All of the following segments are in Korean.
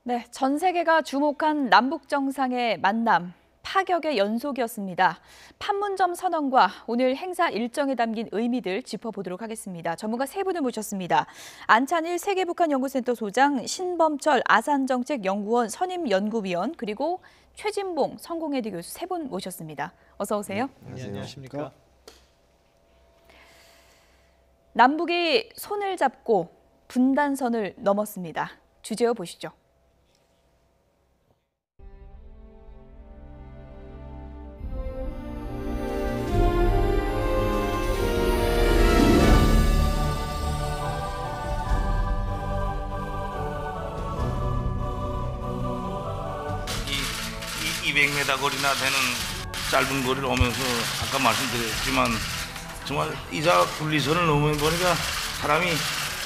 네, 전 세계가 주목한 남북 정상의 만남, 파격의 연속이었습니다. 판문점 선언과 오늘 행사 일정에 담긴 의미들 짚어보도록 하겠습니다. 전문가 세 분을 모셨습니다. 안찬일 세계북한연구센터 소장, 신범철 아산정책연구원 선임연구위원, 그리고 최진봉 성공회대 교수 세 분 모셨습니다. 어서 오세요. 네, 안녕하십니까. 남북이 손을 잡고 분단선을 넘었습니다. 주제어 보시죠. 이 200m 거리나 되는 짧은 거리를 오면서 아까 말씀드렸지만 정말 이자 분리선을 넘으면 보니까 사람이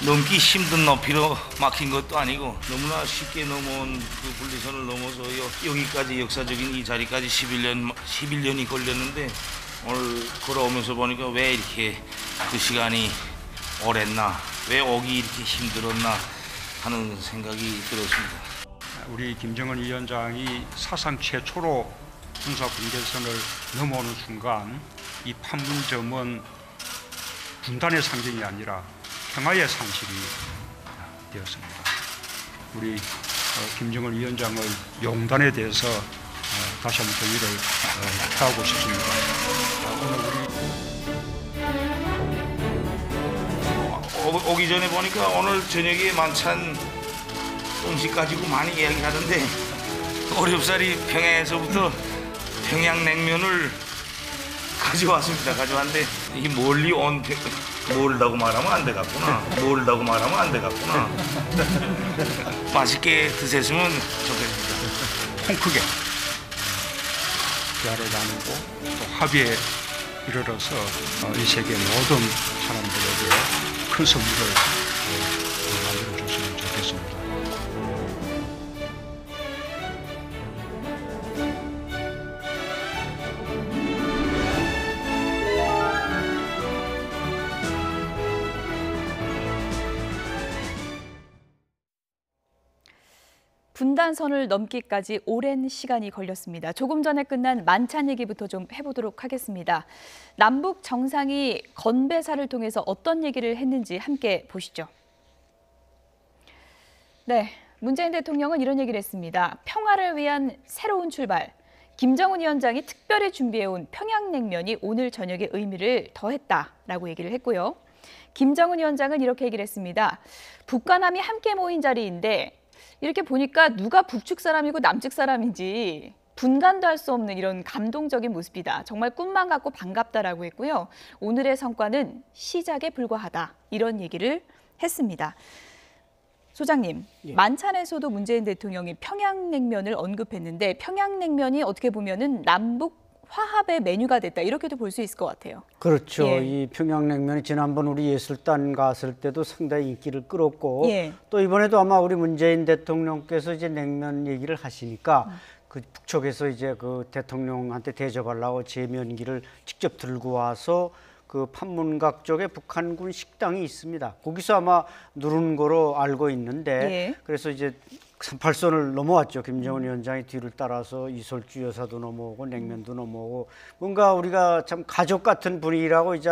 넘기 힘든 높이로 막힌 것도 아니고 너무나 쉽게 넘어온 그 분리선을 넘어서 여기까지 역사적인 이 자리까지 11년이 걸렸는데 오늘 걸어오면서 보니까 왜 이렇게 그 시간이 오랬나, 왜 오기 이렇게 힘들었나 하는 생각이 들었습니다. 우리 김정은 위원장이 사상 최초로 군사 분계선을 넘어오는 순간 이 판문점은 분단의 상징이 아니라 평화의 상실이 되었습니다. 우리 김정은 위원장의 용단에 대해서 다시 한번 경의를 표하고 싶습니다. 오기 전에 보니까 오늘 저녁에 만찬 음식 가지고 많이 이야기하던데 어렵사리 평양에서부터 평양냉면을 가져왔습니다. 가져왔는데 이 멀리 온 멀다고 말하면 안 되겠구나. 멀다고 말하면 안 되겠구나. 맛있게 드셨으면 좋겠습니다. 통 크게 대화를 나누고 또 합의에 이르러서 이 세계 모든 사람들에게 큰 선물을 만들어줬으면 좋겠습니다. 분단선을 넘기까지 오랜 시간이 걸렸습니다. 조금 전에 끝난 만찬 얘기부터 좀 해보도록 하겠습니다. 남북 정상이 건배사를 통해서 어떤 얘기를 했는지 함께 보시죠. 네, 문재인 대통령은 이런 얘기를 했습니다. 평화를 위한 새로운 출발. 김정은 위원장이 특별히 준비해온 평양냉면이 오늘 저녁에 의미를 더했다라고 얘기를 했고요. 김정은 위원장은 이렇게 얘기를 했습니다. 북과 남이 함께 모인 자리인데 이렇게 보니까 누가 북측 사람이고 남측 사람인지 분간도 할 수 없는 이런 감동적인 모습이다. 정말 꿈만 같고 반갑다라고 했고요. 오늘의 성과는 시작에 불과하다. 이런 얘기를 했습니다. 소장님, 만찬에서도 문재인 대통령이 평양냉면을 언급했는데 평양냉면이 어떻게 보면은 남북 화합의 메뉴가 됐다. 이렇게도 볼 수 있을 것 같아요. 그렇죠. 이 평양냉면이 지난번 우리 예술단 갔을 때도 상당히 인기를 끌었고 또 이번에도 아마 우리 문재인 대통령께서 이제 냉면 얘기를 하시니까 그 북쪽에서 이제 그 대통령한테 대접하려고 제면기를 직접 들고 와서 그 판문각 쪽에 북한군 식당이 있습니다. 거기서 아마 누른 거로 알고 있는데 그래서 이제 38선을 넘어왔죠. 김정은 위원장이 뒤를 따라서 이솔주 여사도 넘어오고 냉면도 넘어오고 뭔가 우리가 참 가족 같은 분위기라고 이제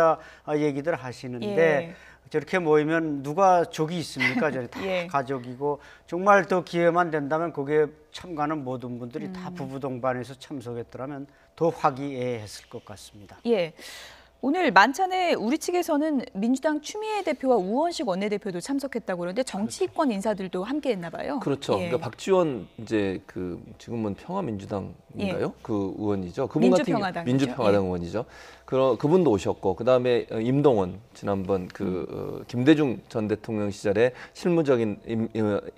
얘기들 하시는데 저렇게 모이면 누가 적이 있습니까? 저희 다 가족이고 정말 더 기회만 된다면 거기에 참가하는 모든 분들이 다 부부 동반해서 참석했더라면 더 화기애애했을 것 같습니다. 오늘 만찬에 우리 측에서는 민주당 추미애 대표와 우원식 원내대표도 참석했다고 그러는데 정치권 인사들도 함께했나 봐요. 그렇죠. 그러니까 박지원 이제 그 지금은 평화민주당인가요? 그 의원이죠. 그분 민주평화당 민주평화당 의원이죠. 그분도 오셨고 그다음에 임동원 지난번 김대중 전 대통령 시절에 실무적인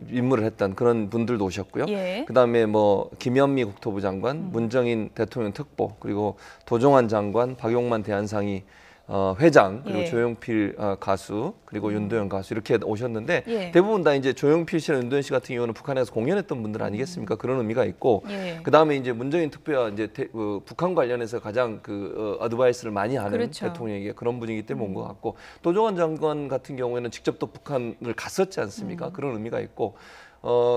임무를 했던 그런 분들도 오셨고요. 그다음에 뭐 김현미 국토부 장관, 문정인 대통령 특보 그리고 도종환 장관, 박용만 대한상의 회장 그리고 조용필 가수 그리고 윤도현 가수 이렇게 오셨는데 대부분 다 이제 조용필 씨나 윤도현 씨 같은 경우는 북한에서 공연했던 분들 아니겠습니까? 그런 의미가 있고 그 다음에 이제 문재인 특보와 이제 북한 관련해서 가장 어드바이스를 많이 하는 대통령에게 그런 분이기 때문에 온 것 같고 도종환 장관 같은 경우에는 직접 또 북한을 갔었지 않습니까? 그런 의미가 있고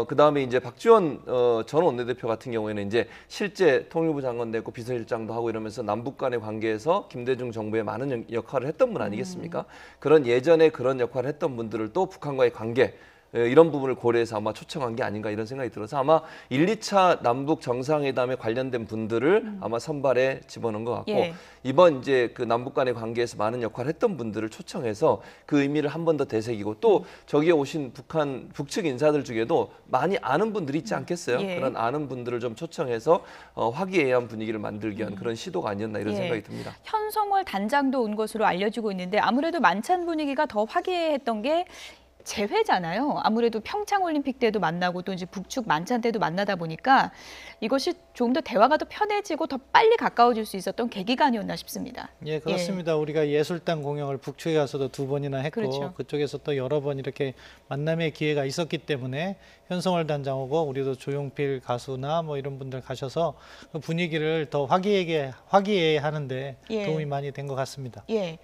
그다음에 이제 박지원 전 원내대표 같은 경우에는 이제 실제 통일부 장관도 했고 비서실장도 하고 이러면서 남북 간의 관계에서 김대중 정부에 많은 역할을 했던 분 아니겠습니까? 그런 예전에 그런 역할을 했던 분들을 또 북한과의 관계 이런 부분을 고려해서 아마 초청한 게 아닌가 이런 생각이 들어서 아마 1, 2차 남북 정상회담에 관련된 분들을 아마 선발에 집어넣은 것 같고 예. 이번 이제 그 남북 간의 관계에서 많은 역할을 했던 분들을 초청해서 그 의미를 한 번 더 되새기고 또 저기에 오신 북측 인사들 중에도 많이 아는 분들이 있지 않겠어요? 예. 그런 아는 분들을 좀 초청해서 화기애애한 분위기를 만들기 위한 그런 시도가 아니었나 이런 예. 생각이 듭니다. 현성월 단장도 온 것으로 알려지고 있는데 아무래도 만찬 분위기가 더 화기애애했던 게 재회잖아요. 아무래도 평창올림픽 때도 만나고 또 이제 북측 만찬 때도 만나다 보니까 이것이 좀 더 대화가 더 편해지고 더 빨리 가까워질 수 있었던 계기가 아니었나 싶습니다. 예, 그렇습니다. 우리가 예술단 공연을 북측에 가서도 2번이나 했고 그렇죠. 그쪽에서 또 여러 번 이렇게 만남의 기회가 있었기 때문에 현성월 단장 오고 우리도 조용필 가수나 뭐 이런 분들 가셔서 그 분위기를 더 화기애애 하는데 예. 도움이 많이 된 것 같습니다. 예.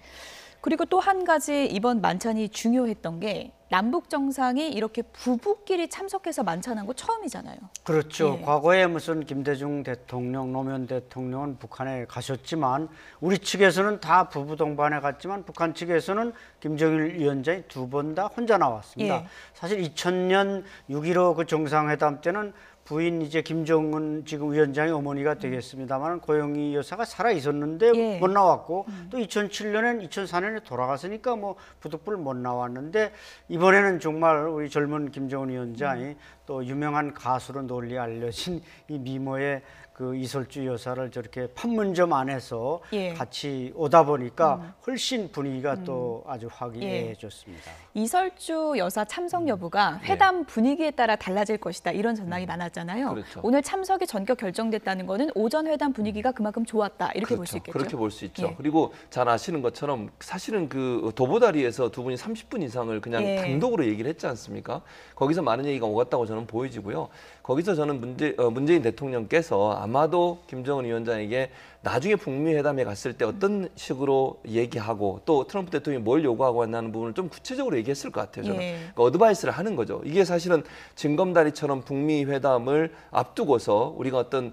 그리고 또 한 가지 이번 만찬이 중요했던 게 남북 정상이 이렇게 부부끼리 참석해서 만찬한 거 처음이잖아요. 그렇죠. 예. 과거에 무슨 김대중 대통령, 노무현 대통령은 북한에 가셨지만 우리 측에서는 다 부부 동반에 갔지만 북한 측에서는 김정일 위원장이 2번 다 혼자 나왔습니다. 예. 사실 2000년 6.15 그 정상회담 때는 부인 이제 김정은 지금 위원장의 어머니가 되겠습니다만 고영희 여사가 살아 있었는데 예. 못 나왔고 또 2007년엔 2004년에 돌아갔으니까 뭐 부득불 못 나왔는데 이번에는 정말 우리 젊은 김정은 위원장이 또 유명한 가수로 널리 알려진 이 미모의 그 이설주 여사를 저렇게 판문점 안에서 예. 같이 오다 보니까 훨씬 분위기가 또 아주 화기애애해졌습니다. 이설주 여사 참석 여부가 회담 분위기에 따라 달라질 것이다 이런 전망이 많았잖아요. 그렇죠. 오늘 참석이 전격 결정됐다는 거는 오전 회담 분위기가 그만큼 좋았다 이렇게 볼 수 있겠죠. 그렇게 볼 수 있죠. 예. 그리고 잘 아시는 것처럼 사실은 그 도보다리에서 두 분이 30분 이상을 그냥 예. 단독으로 얘기를 했지 않습니까? 거기서 많은 얘기가 오갔다고 저는 보여지고요. 거기서 저는 문재인 대통령께서 아마도 김정은 위원장에게 나중에 북미 회담에 갔을 때 어떤 식으로 얘기하고 또 트럼프 대통령이 뭘 요구하고 왔나는 부분을 좀 구체적으로 얘기했을 것 같아요. 저는 예. 그러니까 어드바이스를 하는 거죠. 이게 사실은 징검다리처럼 북미 회담을 앞두고서 우리가 어떤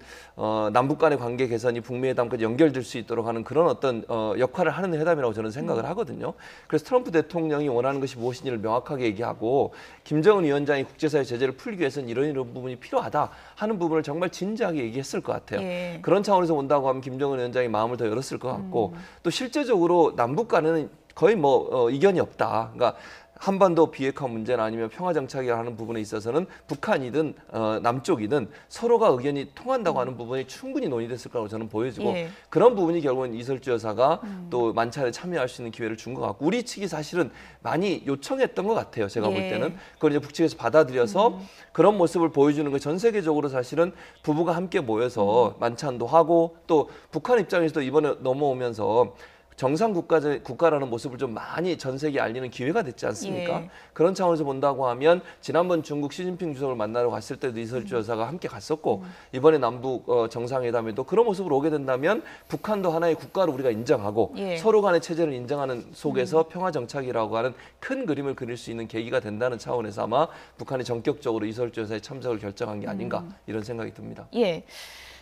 남북 간의 관계 개선이 북미 회담까지 연결될 수 있도록 하는 그런 어떤 역할을 하는 회담이라고 저는 생각을 하거든요. 그래서 트럼프 대통령이 원하는 것이 무엇인지를 명확하게 얘기하고 김정은 위원장이 국제사회 제재를 풀기 위해서는 이런 부분이 필요하다 하는 부분을 정말 진지하게 얘기했을 것 같아요. 예. 그런 차원에서 본다고 하면 김정은 위원장이 마음을 더 열었을 것 같고 또 실제적으로 남북 간에는 거의 뭐 이견이 없다. 그러니까 한반도 비핵화 문제나 아니면 평화 정착이라 하는 부분에 있어서는 북한이든 남쪽이든 서로가 의견이 통한다고 하는 부분이 충분히 논의됐을 거라고 저는 보여지고 예. 그런 부분이 결국은 이설주 여사가 또 만찬에 참여할 수 있는 기회를 준 것 같고 우리 측이 사실은 많이 요청했던 것 같아요. 제가 예. 볼 때는 그걸 이제 북측에서 받아들여서 그런 모습을 보여주는 거 전 세계적으로 사실은 부부가 함께 모여서 만찬도 하고 또 북한 입장에서도 이번에 넘어오면서 정상 국가라는 모습을 좀 많이 전 세계에 알리는 기회가 됐지 않습니까? 예. 그런 차원에서 본다고 하면 지난번 중국 시진핑 주석을 만나러 갔을 때도 이설주 여사가 함께 갔었고 이번에 남북 정상회담에도 그런 모습으로 오게 된다면 북한도 하나의 국가로 우리가 인정하고 예. 서로 간의 체제를 인정하는 속에서 평화 정착이라고 하는 큰 그림을 그릴 수 있는 계기가 된다는 차원에서 아마 북한이 전격적으로 이설주 여사의 참석을 결정한 게 아닌가 이런 생각이 듭니다. 예.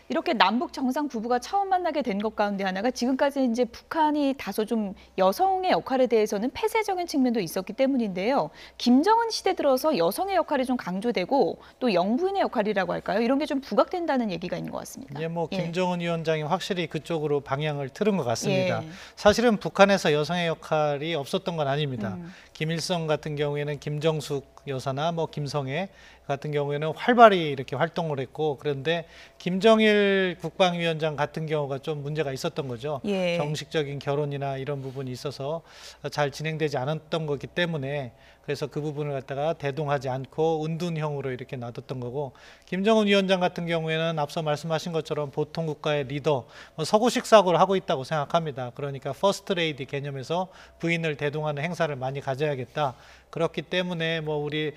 이렇게 남북 정상 부부가 처음 만나게 된 것 가운데 하나가 지금까지 이제 북한이 다소 좀 여성의 역할에 대해서는 폐쇄적인 측면도 있었기 때문인데요. 김정은 시대 들어서 여성의 역할이 좀 강조되고 또 영부인의 역할이라고 할까요? 이런 게 좀 부각된다는 얘기가 있는 것 같습니다. 예, 뭐 예. 김정은 위원장이 확실히 그쪽으로 방향을 틀은 것 같습니다. 예. 사실은 북한에서 여성의 역할이 없었던 건 아닙니다. 김일성 같은 경우에는 김정숙 여사나 뭐 김성애 같은 경우에는 활발히 이렇게 활동을 했고 그런데 김정일 국방위원장 같은 경우가 좀 문제가 있었던 거죠. 예. 정식적인 결혼이나 이런 부분이 있어서 잘 진행되지 않았던 거기 때문에 그래서 그 부분을 갖다가 대동하지 않고 은둔형으로 이렇게 놔뒀던 거고 김정은 위원장 같은 경우에는 앞서 말씀하신 것처럼 보통 국가의 리더 서구식 사고를 하고 있다고 생각합니다. 그러니까 퍼스트 레이디 개념에서 부인을 대동하는 행사를 많이 가져야겠다. 그렇기 때문에 뭐 우리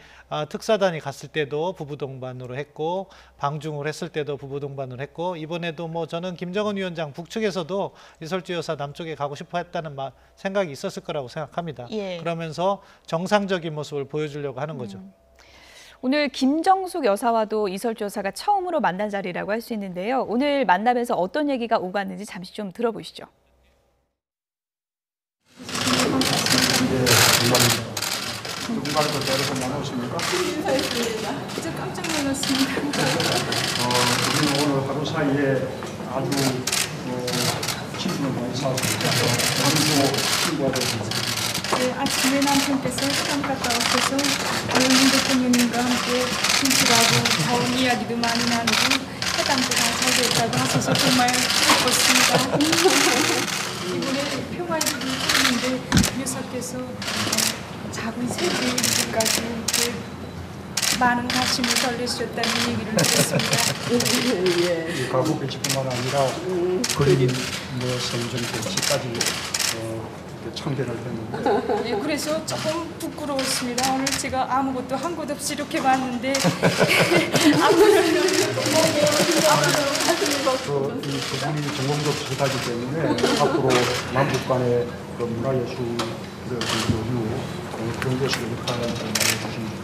특사단이 갔을 때도 부부 동반으로 했고 방중을 했을 때도 부부 동반으로 했고 이번에도 뭐 저는 김정은 위원장 북측에서도 이설주 여사 남쪽에 가고 싶어 했다는 생각이 있었을 거라고 생각합니다. 예. 그러면서 정상적인 모습을 보여주려고 하는 거죠. 오늘 김정숙 여사와도 이설주 여사가 처음으로 만난 자리라고 할 수 있는데요. 오늘 만남에서 어떤 얘기가 오갔는지 잠시 좀 들어보시죠. 누군가를 더 데려서 나오십니까? 인사했습니다. 진짜 깜짝 놀랐습니다. 우리는 오늘 하루 사이에 아주 친분을 많이 쌓았습니다. 오늘도 친구가 되었습니다. 네, 아침에 남편께서 회담 갔다 오셔서 윤 대통령님과 함께 진실하고 좋은 이야기도 많이 나누고 회담도 다 잘 됐다고 하셔서 정말 기뻤습니다. 이번에 평화의 길을 걸었는데 여사께서 작은 세계까지 이렇게 많은 가심을 달래주셨다는 얘기를 들었습니다. 이 가구 배치뿐만 아니라 걸린 성전 배치까지 참견을 했는데 네, 그래서 조금 부끄러웠습니다. 오늘 제가 아무것도 한 것 없이 이렇게 봤는데 이 두 분이 전공도 비슷하기 때문에 앞으로 남북 간의 문화예술의 교류 그런 것을 역할을 많이 해주십니다.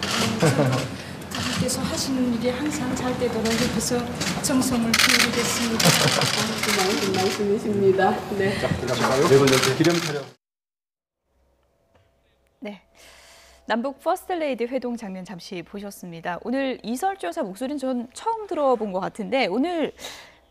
아버지께서 하시는 일이 항상 잘 되도록 옆에서 정성을 기울이겠습니다. 고마우신 말씀이십니다. 네. 기념 촬영. 네. 남북 퍼스트 레이디 회동 장면 잠시 보셨습니다. 오늘 이설주 여사 목소리는 전 처음 들어본 것 같은데 오늘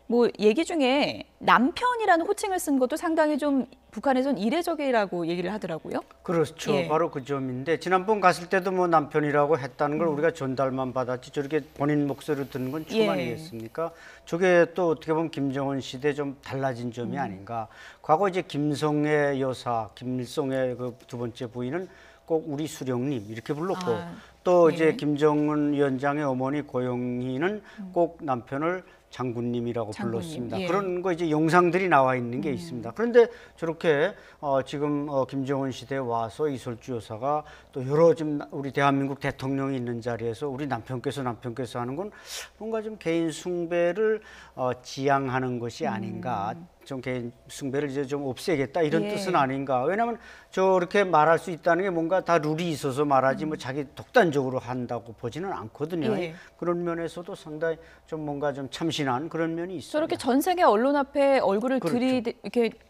뭐 얘기 중에 남편이라는 호칭을 쓴 것도 상당히 좀 북한에선 이례적이라고 얘기를 하더라고요. 그렇죠. 예. 바로 그 점인데 지난번 갔을 때도 뭐 남편이라고 했다는 걸 우리가 전달만 받았지 저렇게 본인 목소리를 듣는 건 처음 예. 아니겠습니까? 저게 또 어떻게 보면 김정은 시대 좀 달라진 점이 아닌가. 과거 이제 김성애 여사, 김일성의 그 두 번째 부인은 꼭 우리 수령님 이렇게 불렀고 또 예. 이제 김정은 위원장의 어머니 고영희는 꼭 남편을 장군님이라고 장군님, 불렀습니다. 예. 그런 거 이제 영상들이 나와 있는 게 있습니다. 그런데 저렇게 지금 김정은 시대에 와서 이설주 여사가 또 여러 지금 우리 대한민국 대통령이 있는 자리에서 우리 남편께서 하는 건 뭔가 좀 개인 숭배를 지향하는 것이 아닌가. 좀 개인 숭배를 이제 좀 없애겠다 이런 예. 뜻은 아닌가. 왜냐하면 저렇게 말할 수 있다는 게 뭔가 다 룰이 있어서 말하지 뭐 자기 독단적으로 한다고 보지는 않거든요. 예. 그런 면에서도 상당히 좀 뭔가 좀 참신한 그런 면이 있습니다. 저렇게 전 세계 언론 앞에 얼굴을 그렇죠.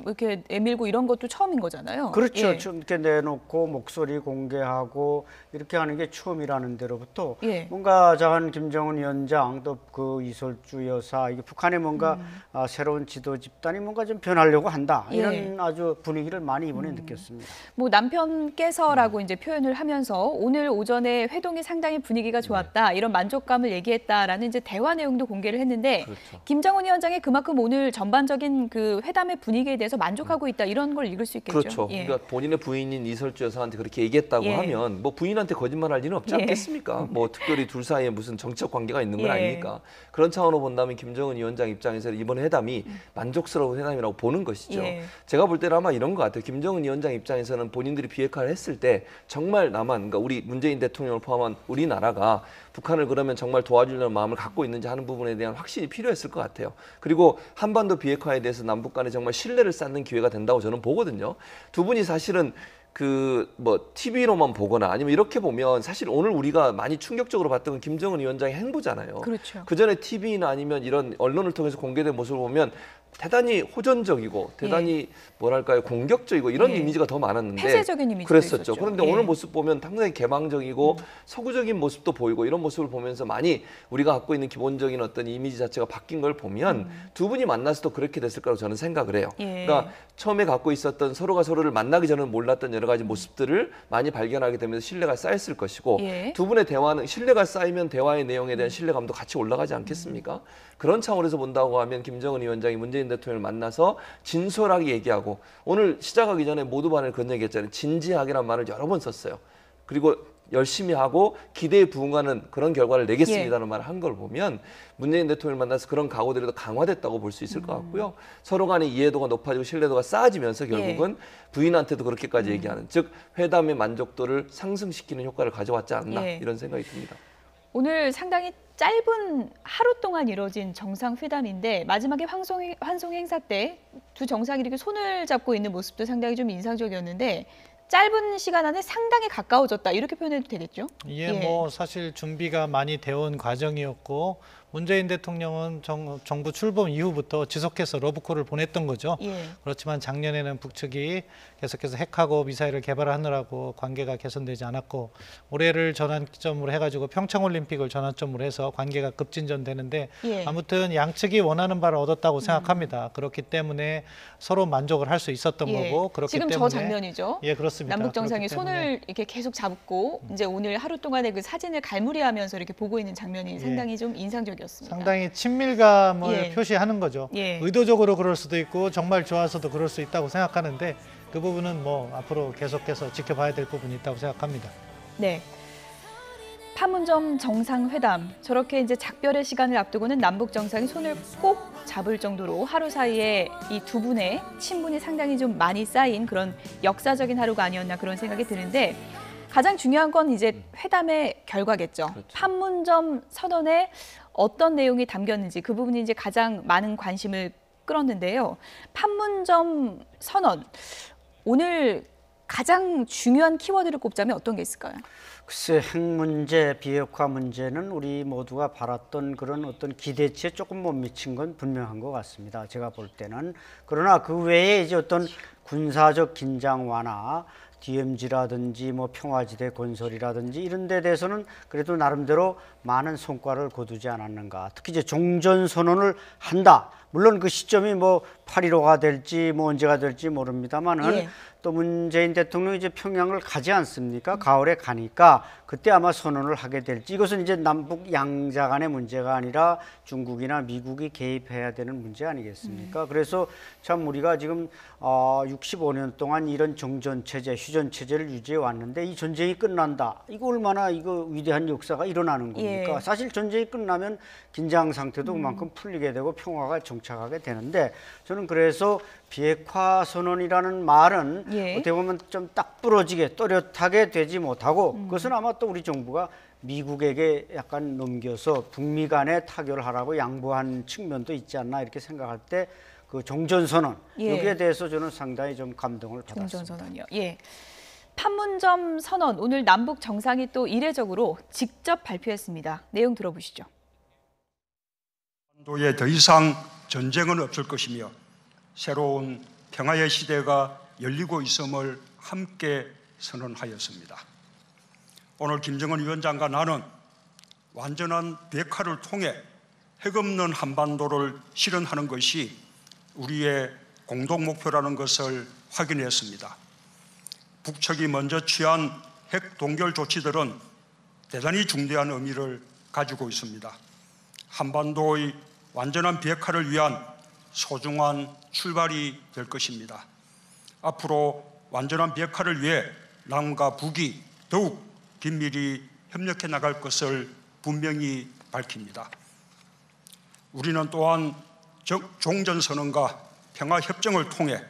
이렇게 내밀고 이런 것도 처음인 거잖아요. 그렇죠. 예. 좀 이렇게 내놓고 목소리 공개하고 이렇게 하는 게 처음이라는 데로부터 예. 뭔가 자한 김정은 위원장 또 그 이설주 여사 이게 북한에 뭔가 새로운 지도 집단이 뭔가 좀 변하려고 한다 이런 예. 아주 분위기를 많이 이번에 느꼈습니다. 뭐 남편께서라고 이제 표현을 하면서 오늘 오전에 회동이 상당히 분위기가 좋았다 이런 만족감을 얘기했다라는 이제 대화 내용도 공개를 했는데 그렇죠. 김정은 위원장이 그만큼 오늘 전반적인 그 회담의 분위기에 대해서 만족하고 있다 이런 걸 읽을 수 있겠죠. 그렇죠. 예. 그러니까 본인의 부인인 이설주 여사한테 그렇게 얘기했다고 예. 하면 뭐 부인한테 거짓말할 일은 없지 예. 않겠습니까? 뭐 특별히 둘 사이에 무슨 정치적 관계가 있는 건 예. 아니니까. 그런 차원으로 본다면 김정은 위원장 입장에서 이번 회담이 만족스러운 회담이라고 보는 것이죠. 예. 제가 볼 때는 아마 이런 것 같아요. 김정은 위원장 입장에서는 본인들이 비핵화를 했을 때 정말 그러니까 우리 문재인 대통령을 포함한 우리나라가 북한을 그러면 정말 도와주려는 마음을 갖고 있는지 하는 부분에 대한 확신이 필요했을 것 같아요. 그리고 한반도 비핵화에 대해서 남북 간에 정말 신뢰를 쌓는 기회가 된다고 저는 보거든요. 두 분이 사실은 TV로만 보거나 아니면 이렇게 보면 사실 오늘 우리가 많이 충격적으로 봤던 건 김정은 위원장의 행보잖아요. 그렇죠. 그 전에 TV나 아니면 이런 언론을 통해서 공개된 모습을 보면 대단히 호전적이고 대단히 뭐랄까요 공격적이고 이런 예. 이미지가 더 많았는데 폐쇄적인 이미지도 그랬었죠. 있었죠. 그런데 예. 오늘 모습 보면 상당히 개방적이고 서구적인 모습도 보이고 이런 모습을 보면서 많이 우리가 갖고 있는 기본적인 어떤 이미지 자체가 바뀐 걸 보면 두 분이 만나서도 그렇게 됐을 거라고 저는 생각을 해요. 예. 그러니까 처음에 갖고 있었던 서로가 서로를 만나기 전에는 몰랐던 여러 가지 모습들을 많이 발견하게 되면서 신뢰가 쌓였을 것이고 예. 두 분의 대화는 신뢰가 쌓이면 대화의 내용에 대한 신뢰감도 같이 올라가지 않겠습니까? 그런 차원에서 본다고 하면 김정은 위원장이 문재인 대통령을 만나서 진솔하게 얘기하고 오늘 시작하기 전에 모두반을 그런 얘기했잖아요. 진지하게란 말을 여러 번 썼어요. 그리고 열심히 하고 기대에 부응하는 그런 결과를 내겠습니다라는 말을 한 걸 보면 문재인 대통령을 만나서 그런 각오들이 더 강화됐다고 볼 수 있을 것 같고요. 서로 간의 이해도가 높아지고 신뢰도가 쌓아지면서 결국은 부인한테도 그렇게까지 얘기하는 즉 회담의 만족도를 상승시키는 효과를 가져왔지 않나 예. 이런 생각이 듭니다. 오늘 상당히 짧은 하루 동안 이뤄진 정상회담인데 마지막에 환송 행사 때 두 정상이 이렇게 손을 잡고 있는 모습도 상당히 좀 인상적이었는데 짧은 시간 안에 상당히 가까워졌다 이렇게 표현해도 되겠죠? 예, 뭐 사실 준비가 많이 되어온 과정이었고 문재인 대통령은 정부 출범 이후부터 지속해서 러브콜을 보냈던 거죠. 그렇지만 작년에는 북측이 계속해서 핵하고 미사일을 개발하느라고 관계가 개선되지 않았고 올해를 전환점으로 해가지고 평창올림픽을 전환점으로 해서 관계가 급진전되는데 아무튼 양측이 원하는 바를 얻었다고 생각합니다. 그렇기 때문에 서로 만족을 할 수 있었던 거고 그렇기 지금 때문에 저 장면이죠. 예, 그렇습니다. 남북 정상이 손을 이렇게 계속 잡고 이제 오늘 하루 동안의 그 사진을 갈무리하면서 이렇게 보고 있는 장면이 상당히 좀 인상적이었습니다. 상당히 친밀감을 표시하는 거죠. 의도적으로 그럴 수도 있고 정말 좋아서도 그럴 수 있다고 생각하는데 그 부분은 뭐 앞으로 계속해서 지켜봐야 될 부분이 있다고 생각합니다. 네. 판문점 정상회담, 저렇게 이제 작별의 시간을 앞두고는 남북 정상이 손을 꼭 잡을 정도로 하루 사이에 이 두 분의 친분이 상당히 좀 많이 쌓인 그런 역사적인 하루가 아니었나 그런 생각이 드는데 가장 중요한 건 이제 회담의 결과겠죠. 그렇죠. 판문점 선언에 어떤 내용이 담겼는지 그 부분이 이제 가장 많은 관심을 끌었는데요. 판문점 선언, 오늘 가장 중요한 키워드를 꼽자면 어떤 게 있을까요? 글쎄, 핵 문제, 비핵화 문제는 우리 모두가 바랐던 그런 어떤 기대치에 조금 못 미친 건 분명한 것 같습니다. 제가 볼 때는. 그러나 그 외에 이제 어떤 군사적 긴장 완화, DMZ라든지 뭐 평화지대 건설이라든지 이런 데 대해서는 그래도 나름대로 많은 성과를 거두지 않았는가. 특히 이제 종전 선언을 한다. 물론 그 시점이 뭐 8.15가 될지 뭐 언제가 될지 모릅니다만은 또 문재인 대통령이 이제 평양을 가지 않습니까? 가을에 가니까 그때 아마 선언을 하게 될지 이것은 이제 남북 양자 간의 문제가 아니라 중국이나 미국이 개입해야 되는 문제 아니겠습니까? 그래서 참 우리가 지금 65년 동안 이런 정전체제, 휴전체제를 유지해 왔는데 이 전쟁이 끝난다. 이거 얼마나 이거 위대한 역사가 일어나는 겁니까? 사실 전쟁이 끝나면 긴장 상태도 그만큼 풀리게 되고 평화가 정착하게 되는데 저는 그래서 비핵화 선언이라는 말은 어떻게 보면 좀 딱 부러지게 또렷하게 되지 못하고 그것은 아마 또 우리 정부가 미국에게 약간 넘겨서 북미 간에 타결을 하라고 양보한 측면도 있지 않나 이렇게 생각할 때 그 종전선언 여기에 대해서 저는 상당히 좀 감동을 받았습니다. 종전선언이요. 판문점 선언, 오늘 남북 정상이 또 이례적으로 직접 발표했습니다. 내용 들어보시죠. 한반도에 더 이상 전쟁은 없을 것이며 새로운 평화의 시대가 열리고 있음을 함께 선언하였습니다. 오늘 김정은 위원장과 나는 완전한 비핵화를 통해 핵 없는 한반도를 실현하는 것이 우리의 공동 목표라는 것을 확인했습니다. 북측이 먼저 취한 핵 동결 조치들은 대단히 중대한 의미를 가지고 있습니다. 한반도의 완전한 비핵화를 위한 소중한 출발이 될 것입니다. 앞으로 완전한 비핵화를 위해 남과 북이 더욱 긴밀히 협력해 나갈 것을 분명히 밝힙니다. 우리는 또한 종전선언과 평화협정을 통해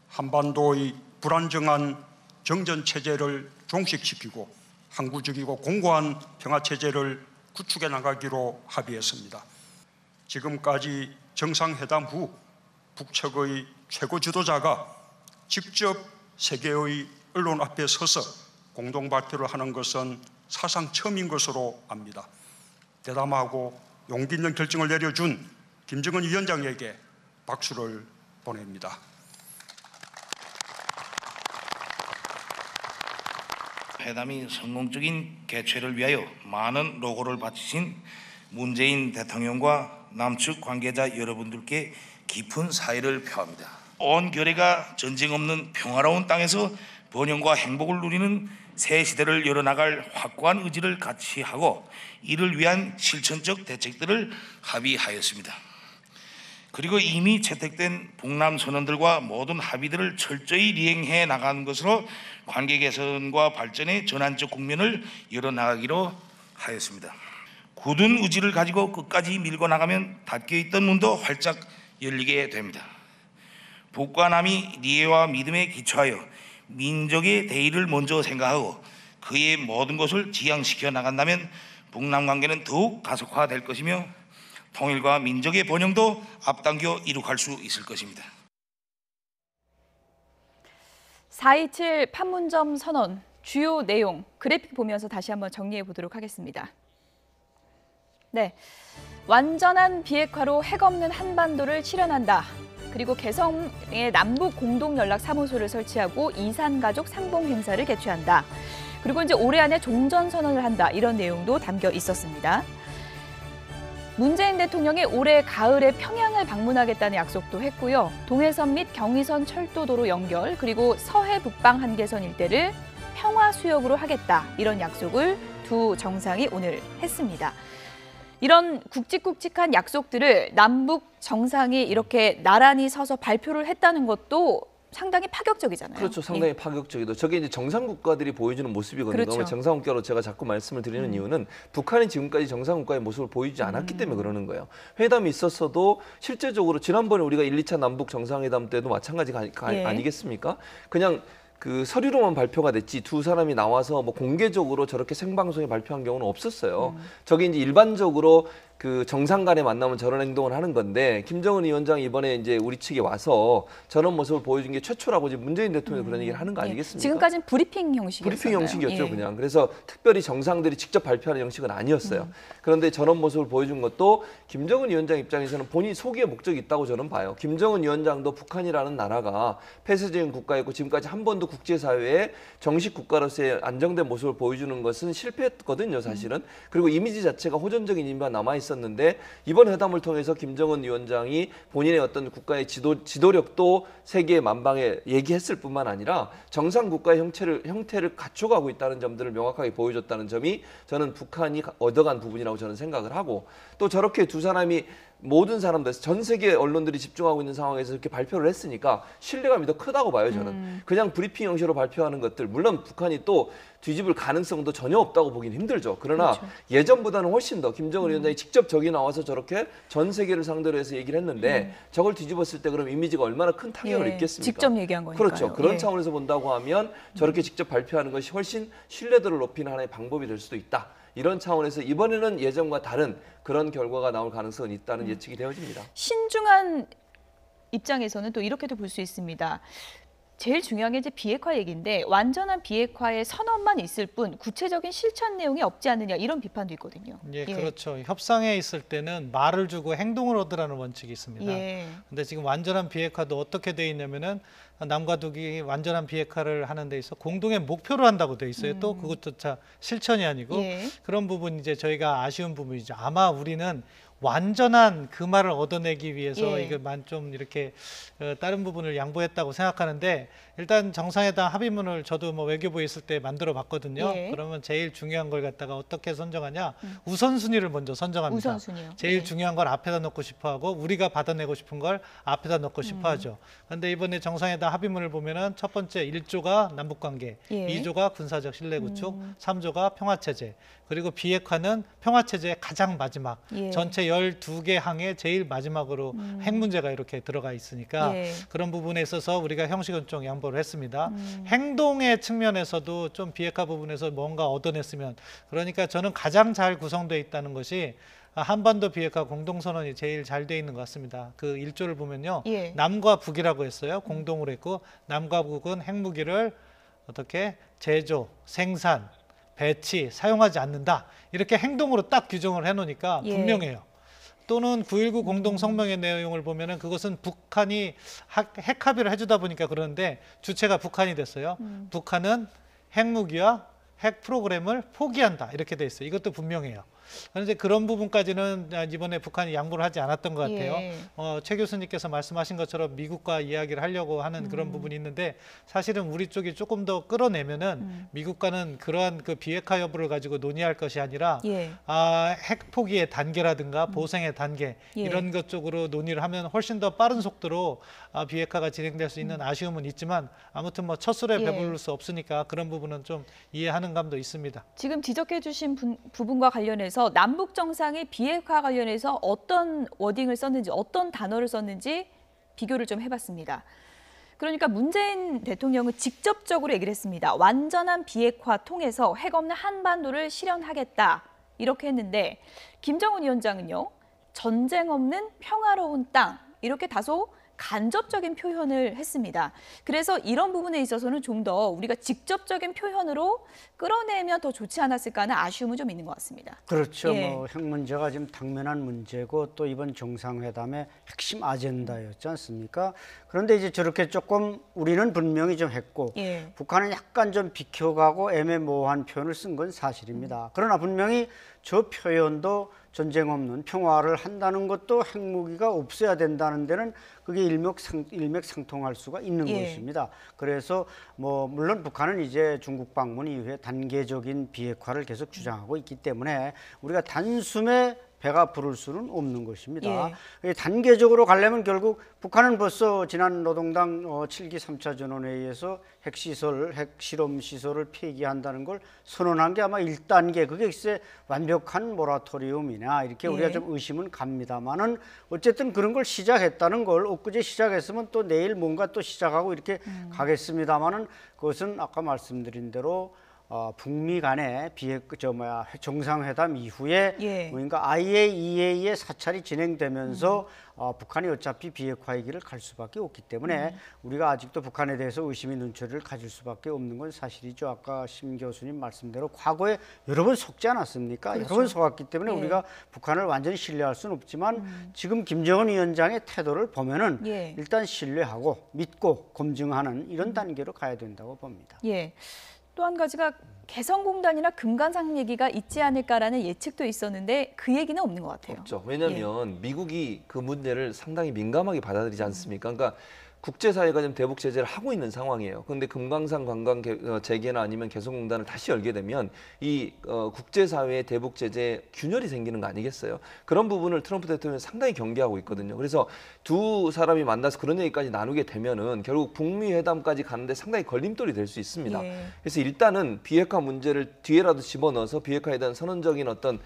한반도의 불안정한 정전체제를 종식시키고 항구적이고 공고한 평화체제를 구축해 나가기로 합의했습니다. 지금까지 정상회담 후 북측의 최고 지도자가 직접 세계의 언론 앞에 서서 공동 발표를 하는 것은 사상 처음인 것으로 압니다. 대담하고 용기 있는 결정을 내려준 김정은 위원장에게 박수를 보냅니다. 회담이 성공적인 개최를 위하여 많은 노고를 바치신 문재인 대통령과 남측 관계자 여러분들께 깊은 사의를 표합니다. 온 결의가 전쟁 없는 평화로운 땅에서 번영과 행복을 누리는 새 시대를 열어나갈 확고한 의지를 같이 하고 이를 위한 실천적 대책들을 합의하였습니다. 그리고 이미 채택된 북남 선언들과 모든 합의들을 철저히 이행해 나가는 것으로 관계 개선과 발전의 전환적 국면을 열어나가기로 하였습니다. 굳은 의지를 가지고 끝까지 밀고 나가면 닫혀있던 문도 활짝 열리게 됩니다. 북과 남이 이해와 믿음에 기초하여 민족의 대의를 먼저 생각하고 그의 모든 것을 지향시켜 나간다면 북남 관계는 더욱 가속화될 것이며 통일과 민족의 번영도 앞당겨 이룩할 수 있을 것입니다. 4.27 판문점 선언 주요 내용 그래픽 보면서 다시 한번 정리해 보도록 하겠습니다. 네, 완전한 비핵화로 핵 없는 한반도를 실현한다. 그리고 개성에 남북 공동연락사무소를 설치하고 이산가족 상봉 행사를 개최한다. 그리고 이제 올해 안에 종전선언을 한다. 이런 내용도 담겨 있었습니다. 문재인 대통령이 올해 가을에 평양을 방문하겠다는 약속도 했고요. 동해선 및 경의선 철도도로 연결, 그리고 서해 북방 한계선 일대를 평화 수역으로 하겠다. 이런 약속을 두 정상이 오늘 했습니다. 이런 굵직굵직한 약속들을 남북 정상이 이렇게 나란히 서서 발표를 했다는 것도 상당히 파격적이잖아요. 그렇죠. 상당히 파격적이죠. 저게 이제 정상 국가들이 보여주는 모습이거든요. 그렇죠. 정상 국가로 제가 자꾸 말씀을 드리는 이유는 북한이 지금까지 정상 국가의 모습을 보여주지 않았기 때문에 그러는 거예요. 회담이 있었어도 실제적으로 지난번에 우리가 1, 2차 남북 정상회담 때도 마찬가지가 아니겠습니까? 그냥 그 서류로만 발표가 됐지 두 사람이 나와서 뭐 공개적으로 저렇게 생방송에 발표한 경우는 없었어요. 저게 이제 일반적으로 그 정상 간에 만나면 저런 행동을 하는 건데 김정은 위원장이 이번에 이제 우리 측에 와서 저런 모습을 보여준 게 최초라고 지금 문재인 대통령이 그런 얘기를 하는 거 아니겠습니까? 지금까지는 브리핑 형식이었어요. 브리핑 형식이었죠, 그냥. 그래서 특별히 정상들이 직접 발표하는 형식은 아니었어요. 그런데 저런 모습을 보여준 것도 김정은 위원장 입장에서는 본인 소기의 목적이 있다고 저는 봐요. 김정은 위원장도 북한이라는 나라가 폐쇄적인 국가였고 지금까지 한 번도 국제사회에 정식 국가로서의 안정된 모습을 보여주는 것은 실패했거든요, 사실은. 그리고 이미지 자체가 호전적인 이미지가 남아있었는데 이번 회담을 통해서 김정은 위원장이 본인의 어떤 국가의 지도력도 세계 만방에 얘기했을 뿐만 아니라 정상 국가의 형태를 갖춰가고 있다는 점들을 명확하게 보여줬다는 점이 저는 북한이 얻어간 부분이라고 저는 생각을 하고 또 저렇게 두 사람이 모든 사람들, 전 세계 언론들이 집중하고 있는 상황에서 이렇게 발표를 했으니까 신뢰감이 더 크다고 봐요, 저는. 그냥 브리핑 형식으로 발표하는 것들, 물론 북한이 또 뒤집을 가능성도 전혀 없다고 보긴 힘들죠. 그러나 그렇죠. 예전보다는 훨씬 더 김정은 위원장이 직접 저기 나와서 저렇게 전 세계를 상대로 해서 얘기를 했는데 저걸 뒤집었을 때 그럼 이미지가 얼마나 큰 타격을 입겠습니까? 직접 얘기한 거니까요. 그렇죠. 그런 차원에서 본다고 하면 저렇게 직접 발표하는 것이 훨씬 신뢰도를 높이는 하나의 방법이 될 수도 있다. 이런 차원에서 이번에는 예전과 다른 그런 결과가 나올 가능성은 있다는 예측이 되어집니다. 신중한 입장에서는 또 이렇게도 볼 수 있습니다. 제일 중요한 게 이제 비핵화 얘기인데 완전한 비핵화의 선언만 있을 뿐 구체적인 실천 내용이 없지 않느냐 이런 비판도 있거든요. 예, 그렇죠. 협상에 있을 때는 말을 주고 행동을 얻으라는 원칙이 있습니다. 근데 지금 완전한 비핵화도 어떻게 돼 있냐면은 남과 북이 완전한 비핵화를 하는 데 있어 공동의 목표로 한다고 돼 있어요. 또 그것조차 실천이 아니고 그런 부분이 이제 저희가 아쉬운 부분이죠. 아마 우리는 완전한 그 말을 얻어내기 위해서 이것만 좀 이렇게 다른 부분을 양보했다고 생각하는데 일단 정상회담 합의문을 저도 뭐 외교부에 있을 때 만들어 봤거든요. 그러면 제일 중요한 걸 갖다가 어떻게 선정하냐? 우선순위를 먼저 선정합니다. 우선순위요. 제일 중요한 걸 앞에다 놓고 싶어 하고 우리가 받아내고 싶은 걸 앞에다 놓고 싶어 하죠. 그런데 이번에 정상회담 합의문을 보면은 첫 번째 1조가 남북관계, 2조가 군사적 신뢰 구축, 3조가 평화체제, 그리고 비핵화는 평화체제의 가장 마지막, 전체 12개 항의 제일 마지막으로 핵 문제가 이렇게 들어가 있으니까 그런 부분에 있어서 우리가 형식은 좀 양보를 했습니다. 행동의 측면에서도 좀 비핵화 부분에서 뭔가 얻어냈으면, 그러니까 저는 가장 잘 구성되어 있다는 것이 한반도 비핵화 공동선언이 제일 잘 돼 있는 것 같습니다. 그 1조를 보면요. 남과 북이라고 했어요. 공동으로 했고 남과 북은 핵무기를 어떻게 제조, 생산, 배치, 사용하지 않는다. 이렇게 행동으로 딱 규정을 해놓으니까 분명해요. 또는 9.19 공동성명의 내용을 보면은 그것은 북한이 핵 합의를 해주다 보니까 그러는데 주체가 북한이 됐어요. 북한은 핵무기와 핵 프로그램을 포기한다. 이렇게 돼 있어요. 이것도 분명해요. 그런데 그런 부분까지는 이번에 북한이 양보를 하지 않았던 것 같아요. 최 교수님께서 말씀하신 것처럼 미국과 이야기를 하려고 하는 그런 부분이 있는데 사실은 우리 쪽이 조금 더 끌어내면은 미국과는 그러한 그 비핵화 여부를 가지고 논의할 것이 아니라 핵 포기의 단계라든가 보생의 단계 이런 것 쪽으로 논의를 하면 훨씬 더 빠른 속도로 비핵화가 진행될 수 있는 아쉬움은 있지만 아무튼 뭐 첫 술에 배부를 수 없으니까 그런 부분은 좀 이해하는 감도 있습니다. 지금 지적해 주신 부분과 관련해서 남북 정상이 비핵화 관련해서 어떤 워딩을 썼는지 어떤 단어를 썼는지 비교를 좀 해봤습니다. 그러니까 문재인 대통령은 직접적으로 얘기를 했습니다. 완전한 비핵화 통해서 핵 없는 한반도를 실현하겠다 이렇게 했는데 김정은 위원장은요. 전쟁 없는 평화로운 땅 이렇게 다소 간접적인 표현을 했습니다. 그래서 이런 부분에 있어서는 좀 더 우리가 직접적인 표현으로 끌어내면 더 좋지 않았을까 하는 아쉬움은 좀 있는 것 같습니다. 그렇죠. 예. 뭐 핵 문제가 지금 당면한 문제고 또 이번 정상회담의 핵심 아젠다였지 않습니까? 그런데 이제 저렇게 조금 우리는 분명히 좀 했고 예. 북한은 약간 좀 비켜가고 애매모호한 표현을 쓴 건 사실입니다. 그러나 분명히 저 표현도 전쟁 없는 평화를 한다는 것도 핵무기가 없어야 된다는 데는 그게 일맥상통할 수가 있는 예. 것입니다. 그래서 뭐 물론 북한은 이제 중국 방문 이후에 단계적인 비핵화를 계속 주장하고 있기 때문에 우리가 단숨에 배가 부를 수는 없는 것입니다. 예. 단계적으로 가려면 결국 북한은 벌써 지난 노동당 7기 3차 전원회의에서 핵시설, 핵실험시설을 폐기한다는 걸 선언한 게 아마 1단계, 그게 글쎄 완벽한 모라토리움이냐 이렇게 우리가 예. 좀 의심은 갑니다만은 어쨌든 그런 걸 시작했다는 걸 엊그제 시작했으면 또 내일 뭔가 또 시작하고 이렇게 가겠습니다만은 그것은 아까 말씀드린 대로 북미 간의 정상회담 이후에 예. 그러니까 IAEA의 사찰이 진행되면서 북한이 어차피 비핵화의 길을 갈 수밖에 없기 때문에 우리가 아직도 북한에 대해서 의심의 눈초리를 가질 수밖에 없는 건 사실이죠. 아까 심 교수님 말씀대로 과거에 여러 번 속지 않았습니까? 그렇죠. 여러 번 속았기 때문에 예. 우리가 북한을 완전히 신뢰할 수는 없지만 지금 김정은 위원장의 태도를 보면은 예. 일단 신뢰하고 믿고 검증하는 이런 단계로 가야 된다고 봅니다. 예. 또 한 가지가 개성공단이나 금강산 얘기가 있지 않을까라는 예측도 있었는데 그 얘기는 없는 것 같아요. 없죠. 왜냐하면 미국이 그 문제를 상당히 민감하게 받아들이지 않습니까? 그러니까 국제사회가 지금 대북 제재를 하고 있는 상황이에요. 그런데 금강산 관광 재개나 아니면 개성공단을 다시 열게 되면 이 국제사회의 대북 제재에 균열이 생기는 거 아니겠어요? 그런 부분을 트럼프 대통령이 상당히 경계하고 있거든요. 그래서 두 사람이 만나서 그런 얘기까지 나누게 되면은 결국 북미 회담까지 가는데 상당히 걸림돌이 될 수 있습니다. 예. 그래서 일단은 비핵화 문제를 뒤에라도 집어넣어서 비핵화에 대한 선언적인 어떤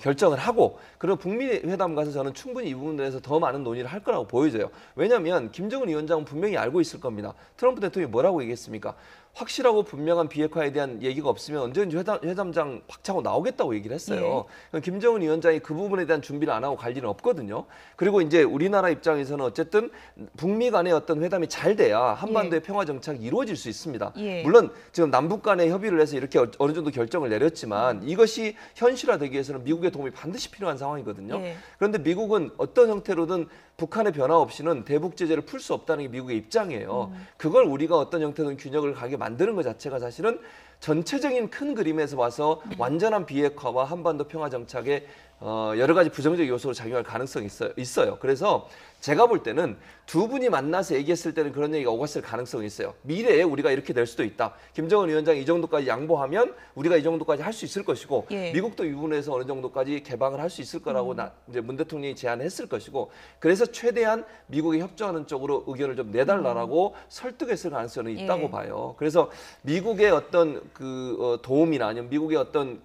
결정을 하고 그리고 북미 회담 가서 저는 충분히 이 부분에 대해서 더 많은 논의를 할 거라고 보여져요. 왜냐하면 김정은 위원장은 분명히 알고 있을 겁니다. 트럼프 대통령이 뭐라고 얘기했습니까? 확실하고 분명한 비핵화에 대한 얘기가 없으면 언제든지 회담장 박차고 나오겠다고 얘기를 했어요. 예. 김정은 위원장이 그 부분에 대한 준비를 안 하고 갈 일은 없거든요. 그리고 이제 우리나라 입장에서는 어쨌든 북미 간의 어떤 회담이 잘 돼야 한반도의 평화 정착이 이루어질 수 있습니다. 예. 물론 지금 남북 간의 협의를 해서 이렇게 어느 정도 결정을 내렸지만 이것이 현실화되기 위해서는 미국의 도움이 반드시 필요한 상황이거든요. 예. 그런데 미국은 어떤 형태로든 북한의 변화 없이는 대북 제재를 풀 수 없다는 게 미국의 입장이에요. 그걸 우리가 어떤 형태든 균형을 가게 만드는 것 자체가 사실은 전체적인 큰 그림에서 봐서 완전한 비핵화와 한반도 평화 정착에 여러 가지 부정적 요소로 작용할 가능성이 있어요. 그래서 제가 볼 때는 두 분이 만나서 얘기했을 때는 그런 얘기가 오갔을 가능성이 있어요. 미래에 우리가 이렇게 될 수도 있다. 김정은 위원장이 이 정도까지 양보하면 우리가 이 정도까지 할 수 있을 것이고 예. 미국도 이 부분에서 어느 정도까지 개방을 할 수 있을 거라고 이제 문 대통령이 제안했을 것이고 그래서 최대한 미국에 협조하는 쪽으로 의견을 좀 내달라라고 설득했을 가능성이 있다고 예. 봐요. 그래서 미국의 어떤 도움이나 아니면 미국의 어떤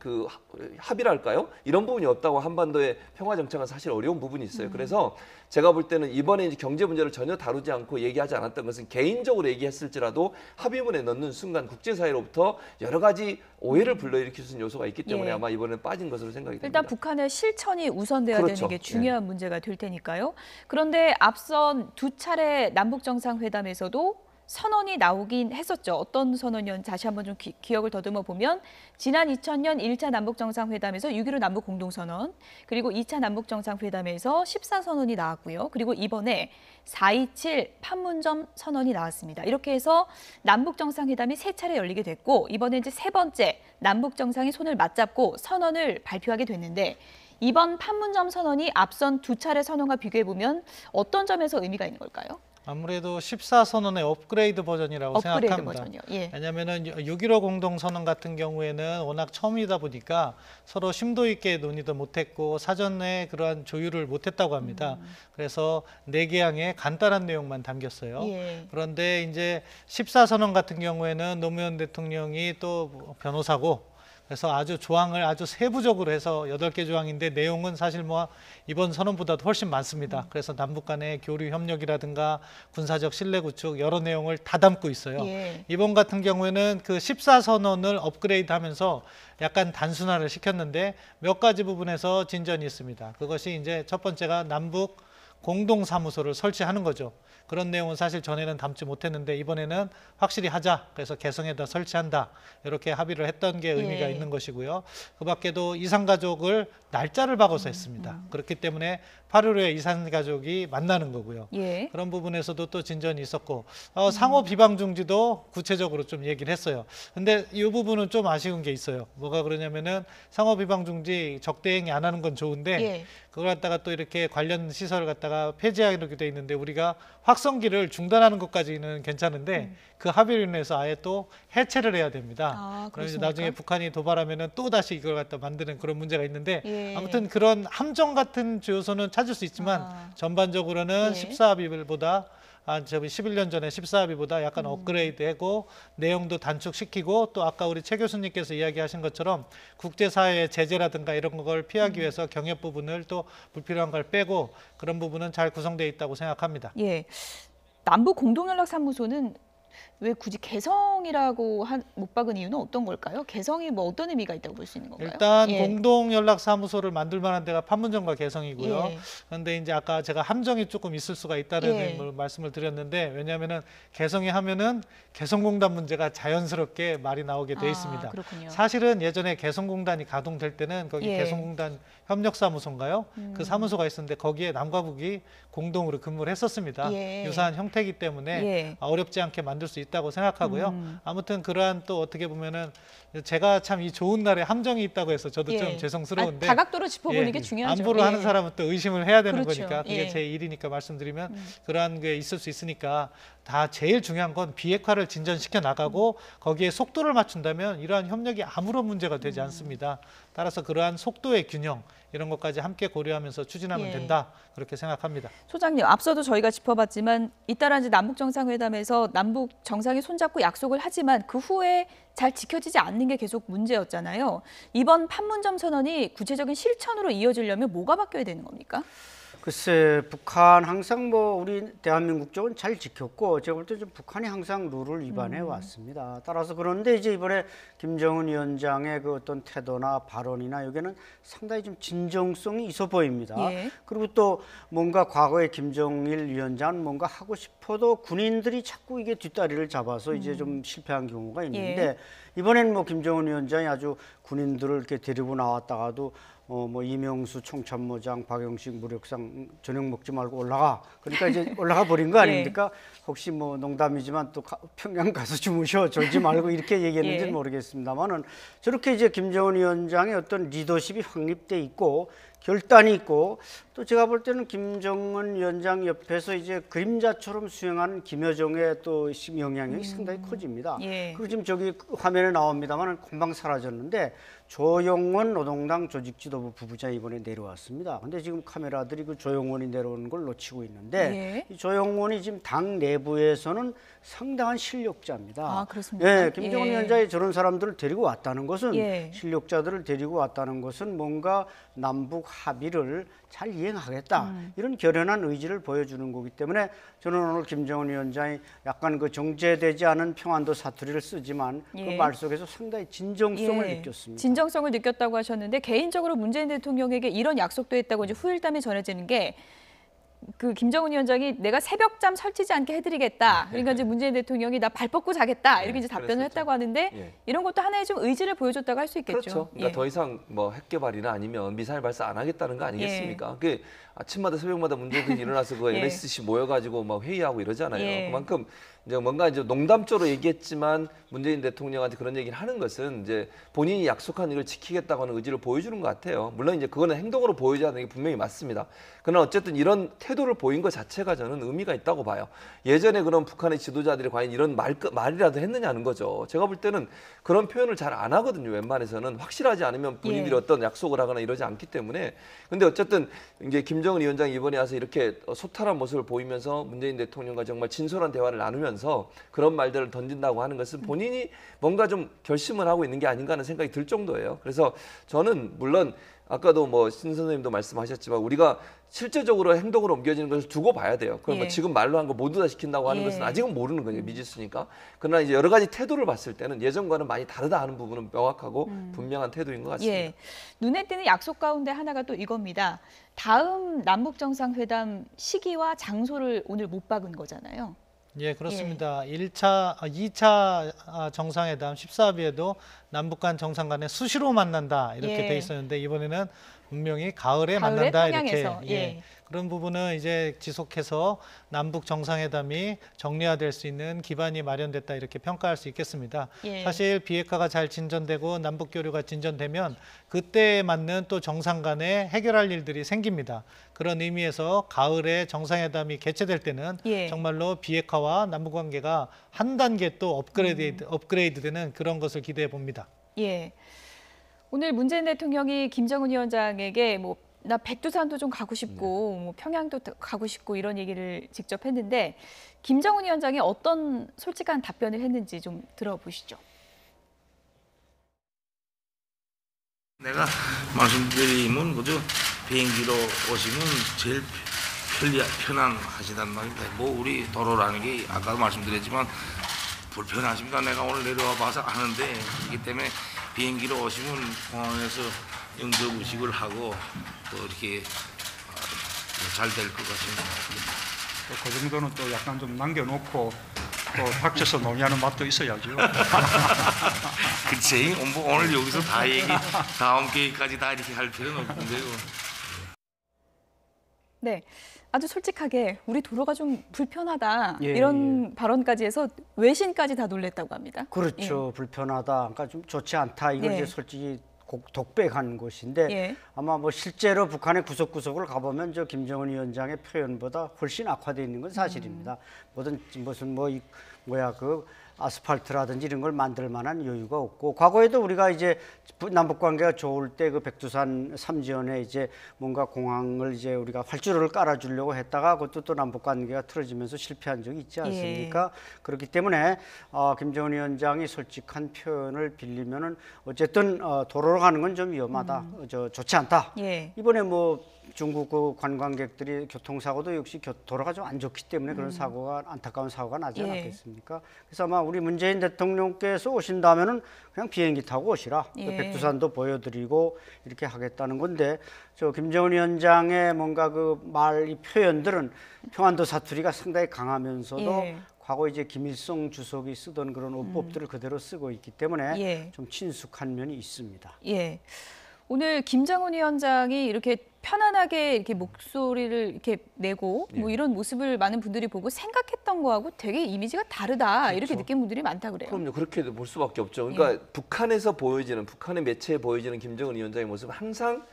합의랄까요? 이런 부분이 없다고 한반도의 평화 정착은 사실 어려운 부분이 있어요. 그래서 제가 볼 때는 이번에 이제 경제 문제를 전혀 다루지 않고 얘기하지 않았던 것은 개인적으로 얘기했을지라도 합의문에 넣는 순간 국제사회로부터 여러 가지 오해를 불러일으킬 수 있는 요소가 있기 때문에 예. 아마 이번에는 빠진 것으로 생각이 됩니다. 일단 북한의 실천이 우선돼야 그렇죠. 되는 게 중요한 문제가 될 테니까요. 그런데 앞선 두 차례 남북 정상회담에서도 선언이 나오긴 했었죠. 어떤 선언이었는지 다시 한번 좀 기억을 더듬어 보면 지난 2000년 1차 남북정상회담에서 6.15 남북공동선언, 그리고 2차 남북정상회담에서 14선언이 나왔고요. 그리고 이번에 4.27 판문점 선언이 나왔습니다. 이렇게 해서 남북정상회담이 세 차례 열리게 됐고 이번에 이제 세 번째 남북정상이 손을 맞잡고 선언을 발표하게 됐는데 이번 판문점 선언이 앞선 두 차례 선언과 비교해 보면 어떤 점에서 의미가 있는 걸까요? 아무래도 14선언의 업그레이드 버전이라고 업그레이드 생각합니다. 버전이요. 예. 왜냐하면 6.15 공동선언 같은 경우에는 워낙 처음이다 보니까 서로 심도 있게 논의도 못했고 사전에 그러한 조율을 못했다고 합니다. 그래서 4개항에 간단한 내용만 담겼어요. 예. 그런데 이제 14선언 같은 경우에는 노무현 대통령이 또 변호사고 그래서 아주 조항을 아주 세부적으로 해서 8개 조항인데 내용은 사실 뭐 이번 선언보다도 훨씬 많습니다. 그래서 남북 간의 교류 협력이라든가 군사적 신뢰 구축 여러 내용을 다 담고 있어요. 예. 이번 같은 경우에는 그 14선언을 업그레이드하면서 약간 단순화를 시켰는데 몇 가지 부분에서 진전이 있습니다. 그것이 이제 첫 번째가 남북 공동사무소를 설치하는 거죠. 그런 내용은 사실 전에는 담지 못했는데 이번에는 확실히 하자. 그래서 개성에다 설치한다. 이렇게 합의를 했던 게 의미가 있는 것이고요. 그 밖에도 이산가족을 날짜를 박아서 했습니다. 그렇기 때문에 8.15에 이산가족이 만나는 거고요. 그런 부분에서도 또 진전이 있었고 상호 비방 중지도 구체적으로 좀 얘기를 했어요. 근데 이 부분은 좀 아쉬운 게 있어요. 뭐가 그러냐면은 상호 비방 중지 적대행위 안 하는 건 좋은데 그걸 갖다가 또 이렇게 관련 시설을 갖다가 폐지하기로 돼 있는데 우리가 확성기를 중단하는 것까지는 괜찮은데 그 합의로 인해서 아예 또 해체를 해야 됩니다. 그래서 나중에 북한이 도발하면은 또 다시 이걸 갖다 만드는 그런 문제가 있는데 아무튼 그런 함정 같은 요소는 찾을 수 있지만 전반적으로는 14합의보다 11년 전에 14합의보다 약간 업그레이드하고 내용도 단축시키고 또 아까 우리 최 교수님께서 이야기하신 것처럼 국제사회의 제재라든가 이런 걸 피하기 위해서 경협 부분을 또 불필요한 걸 빼고 그런 부분은 잘 구성되어 있다고 생각합니다. 남북 공동연락사무소는 왜 굳이 개성이라고 못 박은 이유는 어떤 걸까요? 개성이 뭐 어떤 의미가 있다고 볼 수 있는 건가요? 일단 공동연락사무소를 만들 만한 데가 판문점과 개성이고요. 그런데 이제 아까 제가 함정이 조금 있을 수가 있다는 말씀을 드렸는데 왜냐하면은 개성이 하면은 개성공단 문제가 자연스럽게 말이 나오게 돼 있습니다. 그렇군요. 사실은 예전에 개성공단이 가동될 때는 거기 개성공단 협력사무소인가요? 그 사무소가 있었는데 거기에 남과 북이 공동으로 근무를 했었습니다. 유사한 형태이기 때문에 어렵지 않게 만들 수 있다고 생각하고요. 아무튼 그러한 또 어떻게 보면은 제가 참 이 좋은 날에 함정이 있다고 해서 저도 좀 죄송스러운데 다각도로 짚어보는 게 중요하죠. 안보를 하는 사람은 또 의심을 해야 되는 그렇죠. 거니까 그게 제 일이니까 말씀드리면 그러한 게 있을 수 있으니까 다 제일 중요한 건 비핵화를 진전시켜 나가고 거기에 속도를 맞춘다면 이러한 협력이 아무런 문제가 되지 않습니다. 따라서 그러한 속도의 균형 이런 것까지 함께 고려하면서 추진하면 된다 그렇게 생각합니다. 소장님, 앞서도 저희가 짚어봤지만 잇따라 이제 남북 정상회담에서 남북 정상이 손잡고 약속을 하지만 그 후에 잘 지켜지지 않는 게 계속 문제였잖아요. 이번 판문점 선언이 구체적인 실천으로 이어지려면 뭐가 바뀌어야 되는 겁니까? 글쎄, 북한 항상 뭐 우리 대한민국 쪽은 잘 지켰고 제가 볼 때 좀 북한이 항상 룰을 위반해 왔습니다. 따라서 그런데 이제 이번에 김정은 위원장의 그 어떤 태도나 발언이나 여기는 상당히 좀 진정성이 있어 보입니다. 그리고 또 뭔가 과거에 김정일 위원장은 뭔가 하고 싶어도 군인들이 자꾸 이게 뒷다리를 잡아서 이제 좀 실패한 경우가 있는데 이번에는 뭐 김정은 위원장이 아주 군인들을 이렇게 데리고 나왔다가도 뭐 이명수 총참모장, 박영식 무력상 저녁 먹지 말고 올라가. 그러니까 이제 올라가 버린 거 아닙니까? 혹시 뭐 농담이지만 또 평양 가서 주무셔 졸지 말고 이렇게 얘기했는지는 모르겠습니다만은 저렇게 이제 김정은 위원장의 어떤 리더십이 확립돼 있고 결단이 있고 또 제가 볼 때는 김정은 위원장 옆에서 이제 그림자처럼 수행하는 김여정의 또 영향력이 상당히 커집니다. 그리고 지금 저기 화면에 나옵니다만 금방 사라졌는데 조용원 노동당 조직지도부 부부장이 이번에 내려왔습니다. 근데 지금 카메라들이 그 조용원이 내려오는 걸 놓치고 있는데 이 조용원이 지금 당 내부에서는 상당한 실력자입니다. 그렇습니까? 김정은 위원장이 저런 사람들을 데리고 왔다는 것은 실력자들을 데리고 왔다는 것은 뭔가 남북 합의를 잘 이행하겠다 이런 결연한 의지를 보여주는 거기 때문에 저는 오늘 김정은 위원장이 약간 그 정제되지 않은 평안도 사투리를 쓰지만 그 말 속에서 상당히 진정성을 느꼈습니다. 진정성을 느꼈다고 하셨는데 개인적으로 문재인 대통령에게 이런 약속도 했다고 이제 후일담에 전해지는 게 그 김정은 위원장이 내가 새벽잠 설치지 않게 해드리겠다. 그러니까 이제 문재인 대통령이 나 발 뻗고 자겠다 이렇게 이제 답변을 했다고 하는데 이런 것도 하나의 좀 의지를 보여줬다고 할 수 있겠죠. 그렇죠. 그러니까 더 이상 뭐 핵 개발이나 아니면 미사일 발사 안 하겠다는 거 아니겠습니까? 그게 아침마다 새벽마다 문재인 대통령이 일어나서 그 NSC 모여가지고 막 회의하고 이러잖아요. 그만큼 이제 뭔가 이제 농담조로 얘기했지만 문재인 대통령한테 그런 얘기를 하는 것은 이제 본인이 약속한 일을 지키겠다고 하는 의지를 보여주는 것 같아요. 물론 이제 그거는 행동으로 보여줘야 하는 게 분명히 맞습니다. 그러나 어쨌든 이런 태도를 보인 것 자체가 저는 의미가 있다고 봐요. 예전에 그런 북한의 지도자들이 과연 이런 말이라도 했느냐는 거죠. 제가 볼 때는 그런 표현을 잘 안 하거든요. 웬만해서는 확실하지 않으면 본인들이 어떤 약속을 하거나 이러지 않기 때문에. 근데 어쨌든 이제 김정은 위원장이 이번에 와서 이렇게 소탈한 모습을 보이면서 문재인 대통령과 정말 진솔한 대화를 나누면서 그런 말들을 던진다고 하는 것은 본인이 뭔가 좀 결심을 하고 있는 게 아닌가 하는 생각이 들 정도예요. 그래서 저는 물론 아까도 뭐 신 선생님도 말씀하셨지만 우리가 실제적으로 행동으로 옮겨지는 것을 두고 봐야 돼요. 그럼 뭐 지금 말로 한 거 모두 다 시킨다고 하는 것은 아직은 모르는 거예요. 미지수니까. 그러나 이제 여러 가지 태도를 봤을 때는 예전과는 많이 다르다 하는 부분은 명확하고 분명한 태도인 것 같습니다. 눈에 띄는 약속 가운데 하나가 또 이겁니다. 다음 남북 정상회담 시기와 장소를 오늘 못 박은 거잖아요. 예, 그렇습니다. 2차 정상회담 14비에도 남북 간 정상 간에 수시로 만난다 이렇게 돼 있었는데 이번에는 분명히 가을에 만난다 평양에서. 이렇게 그런 부분은 이제 지속해서 남북 정상회담이 정례화될 수 있는 기반이 마련됐다 이렇게 평가할 수 있겠습니다. 사실 비핵화가 잘 진전되고 남북 교류가 진전되면 그때에 맞는 또 정상 간에 해결할 일들이 생깁니다. 그런 의미에서 가을에 정상회담이 개최될 때는 정말로 비핵화와 남북 관계가 한 단계 또 업그레이드되는 그런 것을 기대해 봅니다. 오늘 문재인 대통령이 김정은 위원장에게 나 백두산도 좀 가고 싶고 뭐 평양도 가고 싶고 이런 얘기를 직접 했는데 김정은 위원장이 어떤 솔직한 답변을 했는지 좀 들어보시죠. 내가 말씀드리면 그저 비행기로 오시면 제일 편안하시단 말입니다. 뭐 우리 도로라는 게 아까도 말씀드렸지만 불편하십니다. 내가 오늘 내려와 봐서 아는데 이기 때문에 비행기로 오시면 공항에서 영접 의식을 하고 또 이렇게 잘 될 것 같습니다. 그 정도는 또 약간 좀 남겨놓고 또 닥쳐서 논의하는 맛도 있어야죠. 그치? 오늘 여기서 다 다음 계획까지 다 이렇게 할 필요는 없는데요. 네, 아주 솔직하게 우리 도로가 좀 불편하다 이런 발언까지 해서 외신까지 다 놀랬다고 합니다. 그렇죠. 불편하다. 그러니까 좀 좋지 않다. 이걸 이제 솔직히 독백한 것인데 아마 뭐 실제로 북한의 구석구석을 가보면 저 김정은 위원장의 표현보다 훨씬 악화되어 있는 건 사실입니다. 무슨 그 아스팔트라든지 이런 걸 만들 만한 여유가 없고 과거에도 우리가 이제 남북 관계가 좋을 때 그 백두산 삼지연에 이제 뭔가 공항을 이제 우리가 활주로를 깔아주려고 했다가 그것도 또 남북 관계가 틀어지면서 실패한 적이 있지 않습니까? 그렇기 때문에 김정은 위원장이 솔직한 표현을 빌리면은 어쨌든 도로로 가는 건 좀 위험하다, 좋지 않다. 이번에 뭐 중국 그 관광객들이 교통사고도 역시 도로가 좀 안 좋기 때문에 그런 사고가 안타까운 사고가 나지 않았겠습니까? 그래서 아마 우리 문재인 대통령께서 오신다면은 그냥 비행기 타고 오시라. 백두산도 보여드리고 이렇게 하겠다는 건데 저 김정은 위원장의 뭔가 그 이 표현들은 평안도 사투리가 상당히 강하면서도 과거 이제 김일성 주석이 쓰던 그런 어법들을 그대로 쓰고 있기 때문에 좀 친숙한 면이 있습니다. 오늘 김정은 위원장이 이렇게 편안하게 이렇게 목소리를 이렇게 내고 뭐 이런 모습을 많은 분들이 보고 생각했던 거하고 되게 이미지가 다르다 이렇게 느낀 분들이 많다 그래요. 그럼요. 그렇게 볼 수밖에 없죠. 그러니까 북한에서 보여지는 북한의 매체에 보여지는 김정은 위원장의 모습은 항상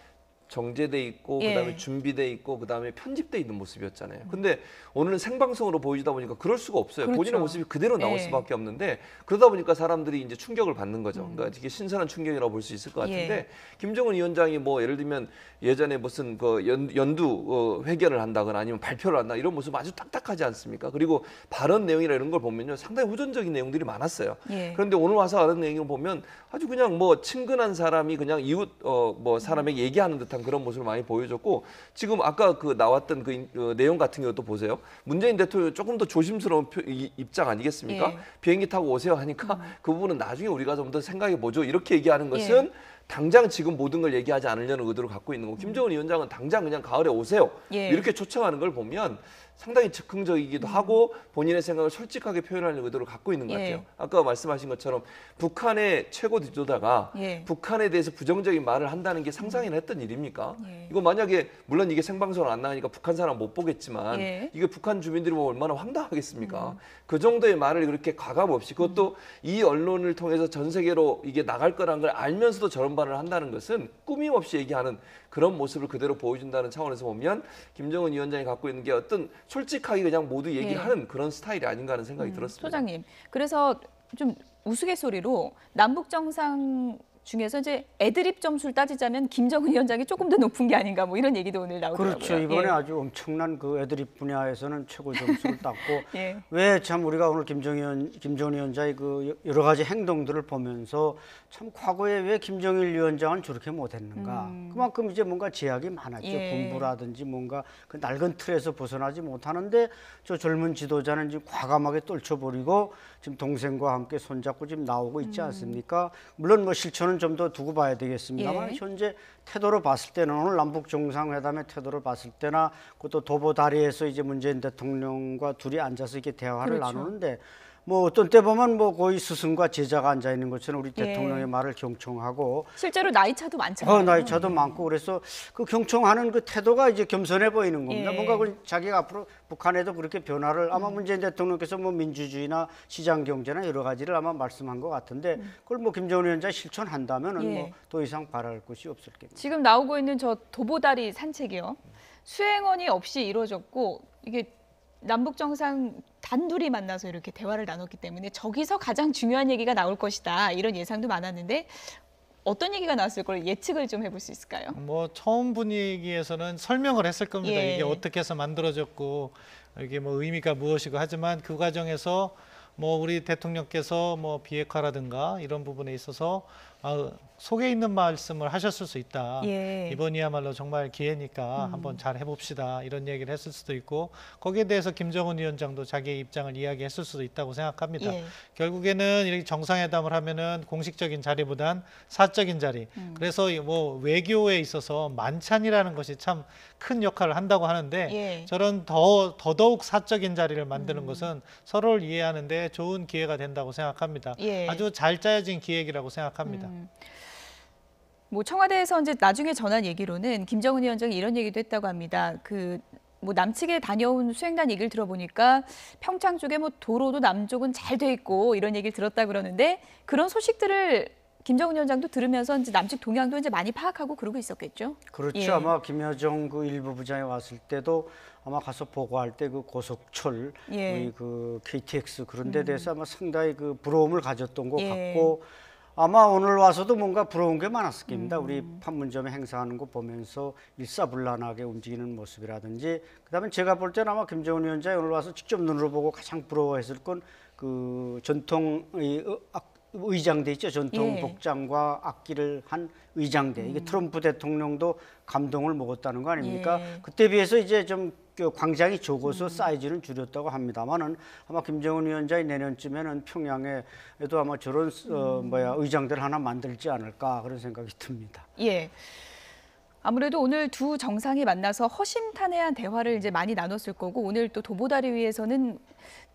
정제돼 있고 그다음에 준비돼 있고 그다음에 편집돼 있는 모습이었잖아요. 근데 오늘은 생방송으로 보여주다 보니까 그럴 수가 없어요. 본인의 모습이 그대로 나올 수밖에 없는데 그러다 보니까 사람들이 이제 충격을 받는 거죠. 그러니까 되게 신선한 충격이라고 볼 수 있을 것 같은데 김정은 위원장이 뭐 예를 들면 예전에 무슨 그 연두 회견을 한다거나 아니면 발표를 한다 이런 모습 아주 딱딱하지 않습니까? 그리고 발언 내용이나 이런 걸 보면요 상당히 호전적인 내용들이 많았어요. 그런데 오늘 와서 하는 내용을 보면 아주 그냥 뭐 친근한 사람이 그냥 이웃 뭐 사람에게 얘기하는 듯한 그런 모습을 많이 보여줬고 지금 아까 그 나왔던 그 내용 같은 경우도 보세요. 문재인 대통령이 조금 더 조심스러운 입장 아니겠습니까? 비행기 타고 오세요 하니까 그 부분은 나중에 우리가 좀 더 생각해 보죠. 이렇게 얘기하는 것은 당장 지금 모든 걸 얘기하지 않으려는 의도를 갖고 있는 거고 김정은 위원장은 당장 그냥 가을에 오세요. 이렇게 초청하는 걸 보면 상당히 즉흥적이기도 하고 본인의 생각을 솔직하게 표현하는 의도를 갖고 있는 것 같아요. 아까 말씀하신 것처럼 북한의 최고 지도자가 북한에 대해서 부정적인 말을 한다는 게 상상이나 했던 일입니까? 이거 만약에 물론 이게 생방송으로 안 나가니까 북한 사람 못 보겠지만 이게 북한 주민들이 보면 얼마나 황당하겠습니까? 그 정도의 말을 그렇게 가감 없이 그것도 이 언론을 통해서 전 세계로 이게 나갈 거라는 걸 알면서도 저런 발언을 한다는 것은 꾸밈없이 얘기하는 그런 모습을 그대로 보여준다는 차원에서 보면 김정은 위원장이 갖고 있는 게 어떤 솔직하게 그냥 모두 얘기하는 그런 스타일이 아닌가 하는 생각이 들었습니다. 소장님, 그래서 좀 우스갯소리로 남북 정상 중에서 이제 애드립 점수를 따지자면 김정은 위원장이 조금 더 높은 게 아닌가 뭐 이런 얘기도 오늘 나오더라고요. 그렇죠. 이번에 예. 아주 엄청난 그 애드립 분야에서는 최고 점수를 땄고 예. 왜 참 우리가 오늘 김정은 위원장의 그 여러 가지 행동들을 보면서 참 과거에 왜 김정일 위원장은 저렇게 못했는가. 그만큼 이제 뭔가 제약이 많았죠. 예. 공부라든지 뭔가 그 낡은 틀에서 벗어나지 못하는데 저 젊은 지도자는 지금 과감하게 떨쳐버리고 지금 동생과 함께 손잡고 지금 나오고 있지 않습니까? 물론 뭐 실천은 좀 더 두고 봐야 되겠습니다만 예. 현재 태도를 봤을 때는 오늘 남북 정상회담의 태도를 봤을 때나 그것도 도보 다리에서 이제 문재인 대통령과 둘이 앉아서 이렇게 대화를 그렇죠. 나누는데 뭐 어떤 때 보면 뭐 거의 스승과 제자가 앉아 있는 것처럼 우리 예. 대통령의 말을 경청하고 실제로 나이 차도 많잖아요. 나이 차도 많고 그래서 그 경청하는 그 태도가 이제 겸손해 보이는 겁니다. 예. 뭔가 그 자기가 앞으로 북한에도 그렇게 변화를 아마 문재인 대통령께서 뭐 민주주의나 시장 경제나 여러 가지를 아마 말씀한 것 같은데 그걸 뭐 김정은 위원장이 실천한다면은 예. 뭐 더 이상 바랄 것이 없을 겁니다. 지금 나오고 있는 저 도보다리 산책이요. 수행원이 없이 이루어졌고 이게 남북 정상 단둘이 만나서 이렇게 대화를 나눴기 때문에 저기서 가장 중요한 얘기가 나올 것이다. 이런 예상도 많았는데 어떤 얘기가 나왔을 걸 예측을 좀 해볼 수 있을까요? 뭐 처음 분위기에서는 설명을 했을 겁니다. 예. 이게 어떻게 해서 만들어졌고 이게 뭐 의미가 무엇이고 하지만 그 과정에서 뭐 우리 대통령께서 뭐 비핵화라든가 이런 부분에 있어서 속에 있는 말씀을 하셨을 수 있다. 예. 이번이야말로 정말 기회니까 한번 잘 해봅시다. 이런 얘기를 했을 수도 있고 거기에 대해서 김정은 위원장도 자기의 입장을 이야기했을 수도 있다고 생각합니다. 예. 결국에는 이렇게 정상회담을 하면은 공식적인 자리보단 사적인 자리. 그래서 뭐 외교에 있어서 만찬이라는 것이 참 큰 역할을 한다고 하는데 예. 저런 더더욱 사적인 자리를 만드는 것은 서로를 이해하는데 좋은 기회가 된다고 생각합니다. 예. 아주 잘 짜여진 기획이라고 생각합니다. 뭐 청와대에서 이제 나중에 전한 얘기로는 김정은 위원장이 이런 얘기도 했다고 합니다. 뭐 남측에 다녀온 수행단 얘기를 들어보니까 평창 쪽에 뭐 도로도 남쪽은 잘 돼 있고 이런 얘기를 들었다 그러는데 그런 소식들을 김정은 위원장도 들으면서 이제 남측 동향도 이제 많이 파악하고 그러고 있었겠죠. 그렇죠. 예. 아마 김여정 그 일부 부장이 왔을 때도 아마 가서 보고할 때 그 고속철, 예. 우리 그 KTX 그런 데 대해서 아마 상당히 그 부러움을 가졌던 것 예. 같고 아마 오늘 와서도 뭔가 부러운 게 많았을 겁니다. 우리 판문점에 행사하는 거 보면서 일사불란하게 움직이는 모습이라든지 그다음에 제가 볼 때는 아마 김정은 위원장이 오늘 와서 직접 눈으로 보고 가장 부러워했을 건 그 전통 의장대 있죠. 전통 예. 복장과 악기를 한 의장대. 이게 트럼프 대통령도 감동을 먹었다는 거 아닙니까? 예. 그때 비해서 이제 좀 광장이 적어서 사이즈는 줄였다고 합니다만은 아마 김정은 위원장이 내년쯤에는 평양에도 아마 저런 의장대를 하나 만들지 않을까 그런 생각이 듭니다. 예. 아무래도 오늘 두 정상이 만나서 허심탄회한 대화를 이제 많이 나눴을 거고 오늘 또 도보다리 위에서는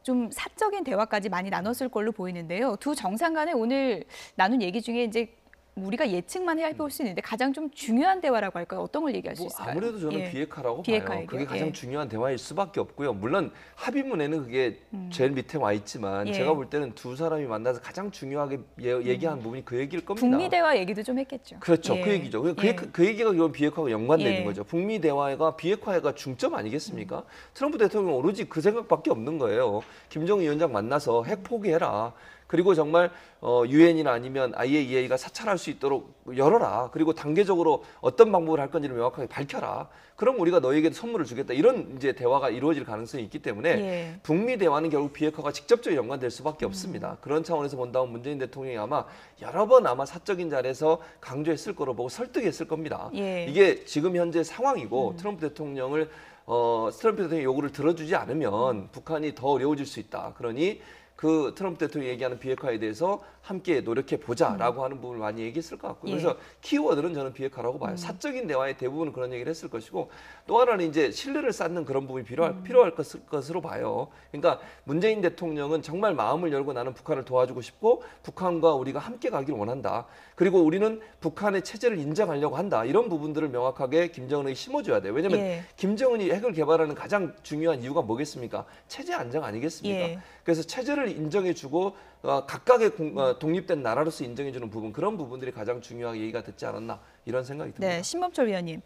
좀 사적인 대화까지 많이 나눴을 걸로 보이는데요. 두 정상 간에 오늘 나눈 얘기 중에 이제 우리가 예측만 해볼 수 있는데 가장 좀 중요한 대화라고 할까요? 어떤 걸 얘기할 수 있을까요? 아무래도 저는 예. 비핵화라고 비핵화 봐요. 얘기요? 그게 가장 예. 중요한 대화일 수밖에 없고요. 물론 합의문에는 그게 제일 밑에 와 있지만 예. 제가 볼 때는 두 사람이 만나서 가장 중요하게 얘기한 부분이 그 얘기일 겁니다. 북미 대화 얘기도 좀 했겠죠. 그렇죠. 예. 그 얘기죠. 예. 그 얘기가 결국 비핵화와 연관되는 예. 거죠. 북미 대화가 비핵화가 중점 아니겠습니까? 트럼프 대통령 오로지 그 생각밖에 없는 거예요. 김정은 위원장 만나서 핵 포기해라. 그리고 정말 유엔이나 아니면 IAEA가 사찰할 수 있도록 열어라. 그리고 단계적으로 어떤 방법을 할 건지를 명확하게 밝혀라. 그럼 우리가 너에게도 선물을 주겠다. 이런 이제 대화가 이루어질 가능성이 있기 때문에 예. 북미 대화는 결국 비핵화가 직접적으로 연관될 수밖에 없습니다. 그런 차원에서 본다면 문재인 대통령이 아마 여러 번 아마 사적인 자리에서 강조했을 거로 보고 설득했을 겁니다. 예. 이게 지금 현재 상황이고 트럼프 대통령이 요구를 들어주지 않으면 북한이 더 어려워질 수 있다. 그러니 그 트럼프 대통령이 얘기하는 비핵화에 대해서 함께 노력해 보자라고 하는 부분을 많이 얘기했을 것 같고요. 예. 그래서 키워드는 저는 비핵화라고 봐요. 사적인 대화의 대부분은 그런 얘기를 했을 것이고 또 하나는 이제 신뢰를 쌓는 그런 부분이 필요할 것으로 봐요. 그러니까 문재인 대통령은 정말 마음을 열고 나는 북한을 도와주고 싶고 북한과 우리가 함께 가길 원한다. 그리고 우리는 북한의 체제를 인정하려고 한다. 이런 부분들을 명확하게 김정은에게 심어줘야 돼요. 왜냐하면 예. 김정은이 핵을 개발하는 가장 중요한 이유가 뭐겠습니까? 체제 안정 아니겠습니까? 예. 그래서 체제를 인정해주고 각각의 독립된 나라로서 인정해주는 부분 그런 부분들이 가장 중요하게 얘기가 됐지 않았나 이런 생각이 듭니다. 네, 신범철 위원님.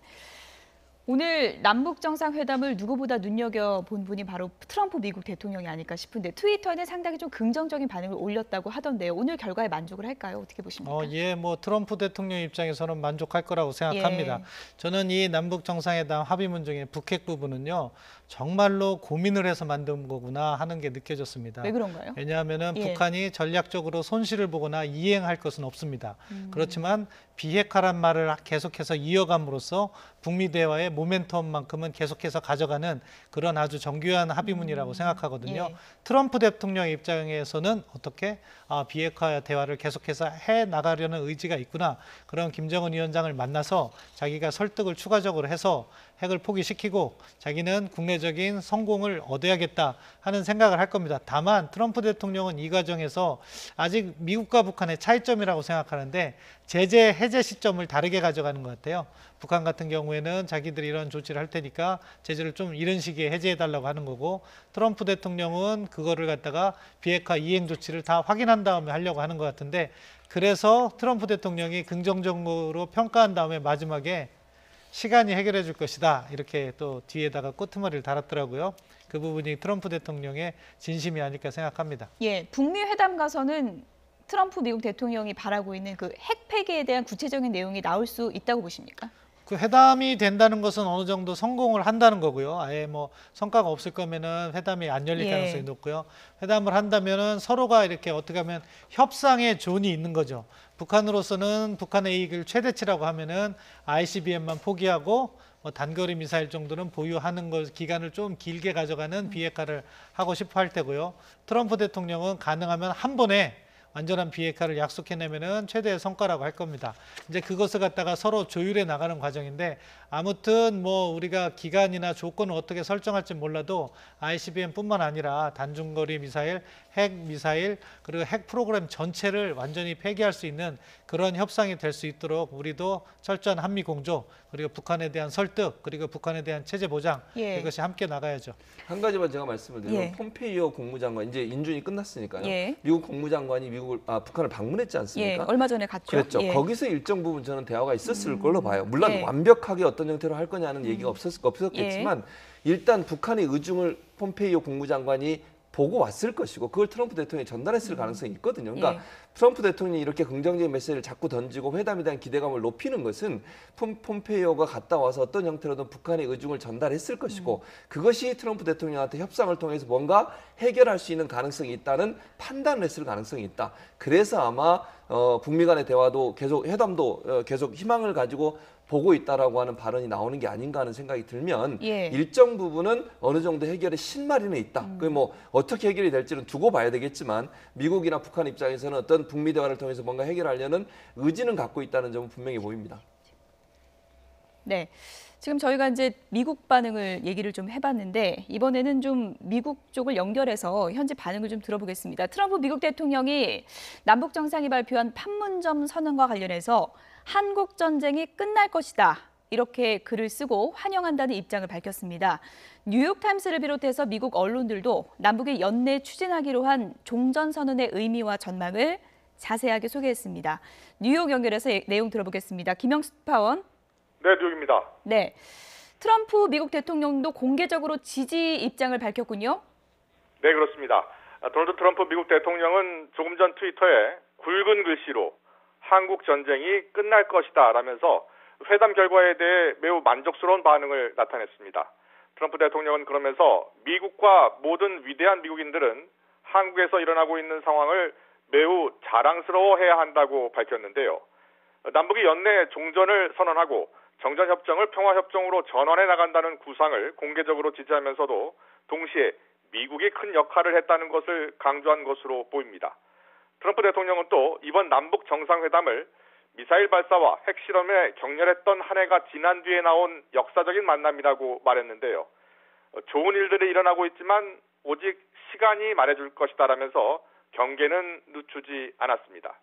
오늘 남북 정상회담을 누구보다 눈여겨본 분이 바로 트럼프 미국 대통령이 아닐까 싶은데 트위터에는 상당히 좀 긍정적인 반응을 올렸다고 하던데요. 오늘 결과에 만족을 할까요? 어떻게 보십니까? 예, 뭐 트럼프 대통령 입장에서는 만족할 거라고 생각합니다. 예. 저는 이 남북 정상회담 합의문 중에 북핵 부분은요. 정말로 고민을 해서 만든 거구나 하는 게 느껴졌습니다. 왜 그런가요? 왜냐하면은 예. 북한이 전략적으로 손실을 보거나 이행할 것은 없습니다. 그렇지만 비핵화란 말을 계속해서 이어감으로써 북미 대화의 모멘텀만큼은 계속해서 가져가는 그런 아주 정교한 합의문이라고 생각하거든요. 예. 트럼프 대통령 입장에서는 어떻게 비핵화 대화를 계속해서 해 나가려는 의지가 있구나. 그런 김정은 위원장을 만나서 자기가 설득을 추가적으로 해서 핵을 포기시키고 자기는 국내적인 성공을 얻어야겠다 하는 생각을 할 겁니다. 다만 트럼프 대통령은 이 과정에서 아직 미국과 북한의 차이점이라고 생각하는데 제재 해제 시점을 다르게 가져가는 것 같아요. 북한 같은 경우에는 자기들이 이런 조치를 할 테니까 제재를 좀 이런 시기에 해제해달라고 하는 거고 트럼프 대통령은 그거를 갖다가 비핵화 이행 조치를 다 확인한 다음에 하려고 하는 것 같은데 그래서 트럼프 대통령이 긍정적으로 평가한 다음에 마지막에 시간이 해결해 줄 것이다. 이렇게 또 뒤에다가 끄트머리를 달았더라고요. 그 부분이 트럼프 대통령의 진심이 아닐까 생각합니다. 예, 북미 회담 가서는 트럼프 미국 대통령이 바라고 있는 그 핵 폐기에 대한 구체적인 내용이 나올 수 있다고 보십니까? 그 회담이 된다는 것은 어느 정도 성공을 한다는 거고요. 아예 뭐 성과가 없을 거면은 회담이 안 열릴 예. 가능성이 높고요. 회담을 한다면은 서로가 이렇게 어떻게 하면 협상의 존이 있는 거죠. 북한으로서는 북한의 이익을 최대치라고 하면은 ICBM만 포기하고 뭐 단거리 미사일 정도는 보유하는 것 기간을 좀 길게 가져가는 비핵화를 하고 싶어 할 테고요. 트럼프 대통령은 가능하면 한 번에 완전한 비핵화를 약속해내면은 최대의 성과라고 할 겁니다. 이제 그것을 갖다가 서로 조율해 나가는 과정인데 아무튼 뭐 우리가 기간이나 조건을 어떻게 설정할지 몰라도 ICBM뿐만 아니라 단중거리 미사일, 핵 미사일 그리고 핵 프로그램 전체를 완전히 폐기할 수 있는 그런 협상이 될 수 있도록 우리도 철저한 한미 공조 그리고 북한에 대한 설득 그리고 북한에 대한 체제 보장 예. 이것이 함께 나가야죠. 한 가지만 제가 말씀을 드리면 예. 폼페이오 국무장관 이제 인준이 끝났으니까요. 예. 미국 국무장관이 북한을 방문했지 않습니까? 예, 얼마 전에 갔죠. 그렇죠. 예. 거기서 일정 부분 저는 대화가 있었을 걸로 봐요. 물론 예. 완벽하게 어떤 형태로 할 거냐는 얘기가 없었겠지만 일단 북한의 의중을 폼페이오 국무장관이 보고 왔을 것이고 그걸 트럼프 대통령이 전달했을 가능성이 있거든요. 그러니까 예. 트럼프 대통령이 이렇게 긍정적인 메시지를 자꾸 던지고 회담에 대한 기대감을 높이는 것은 폼페이오가 갔다 와서 어떤 형태로든 북한의 의중을 전달했을 것이고 그것이 트럼프 대통령한테 협상을 통해서 뭔가 해결할 수 있는 가능성이 있다는 판단을 했을 가능성이 있다. 그래서 아마 북미 간의 대화도 계속 회담도 계속 희망을 가지고 보고 있다라고 하는 발언이 나오는 게 아닌가 하는 생각이 들면 예. 일정 부분은 어느 정도 해결의 실마리는 있다. 그게 뭐 어떻게 해결이 될지는 두고 봐야 되겠지만 미국이나 북한 입장에서는 어떤 북미 대화를 통해서 뭔가 해결하려는 의지는 갖고 있다는 점은 분명히 보입니다. 네. 지금 저희가 이제 미국 반응을 얘기를 좀 해봤는데 이번에는 좀 미국 쪽을 연결해서 현지 반응을 좀 들어보겠습니다. 트럼프 미국 대통령이 남북 정상이 발표한 판문점 선언과 관련해서 한국 전쟁이 끝날 것이다. 이렇게 글을 쓰고 환영한다는 입장을 밝혔습니다. 뉴욕타임스를 비롯해서 미국 언론들도 남북이 연내 추진하기로 한 종전선언의 의미와 전망을 자세하게 소개했습니다. 뉴욕 연결해서 내용 들어보겠습니다. 김영수 파원. 네, 뉴욕입니다. 네, 트럼프 미국 대통령도 공개적으로 지지 입장을 밝혔군요. 네, 그렇습니다. 도널드 트럼프 미국 대통령은 조금 전 트위터에 굵은 글씨로 한국 전쟁이 끝날 것이다 라면서 회담 결과에 대해 매우 만족스러운 반응을 나타냈습니다. 트럼프 대통령은 그러면서 미국과 모든 위대한 미국인들은 한국에서 일어나고 있는 상황을 매우 자랑스러워해야 한다고 밝혔는데요. 남북이 연내 종전을 선언하고 정전협정을 평화협정으로 전환해 나간다는 구상을 공개적으로 지지하면서도 동시에 미국이 큰 역할을 했다는 것을 강조한 것으로 보입니다. 트럼프 대통령은 또 이번 남북 정상회담을 미사일 발사와 핵실험에 격렬했던 한 해가 지난 뒤에 나온 역사적인 만남이라고 말했는데요. 좋은 일들이 일어나고 있지만 오직 시간이 말해줄 것이다라면서 경계는 늦추지 않았습니다.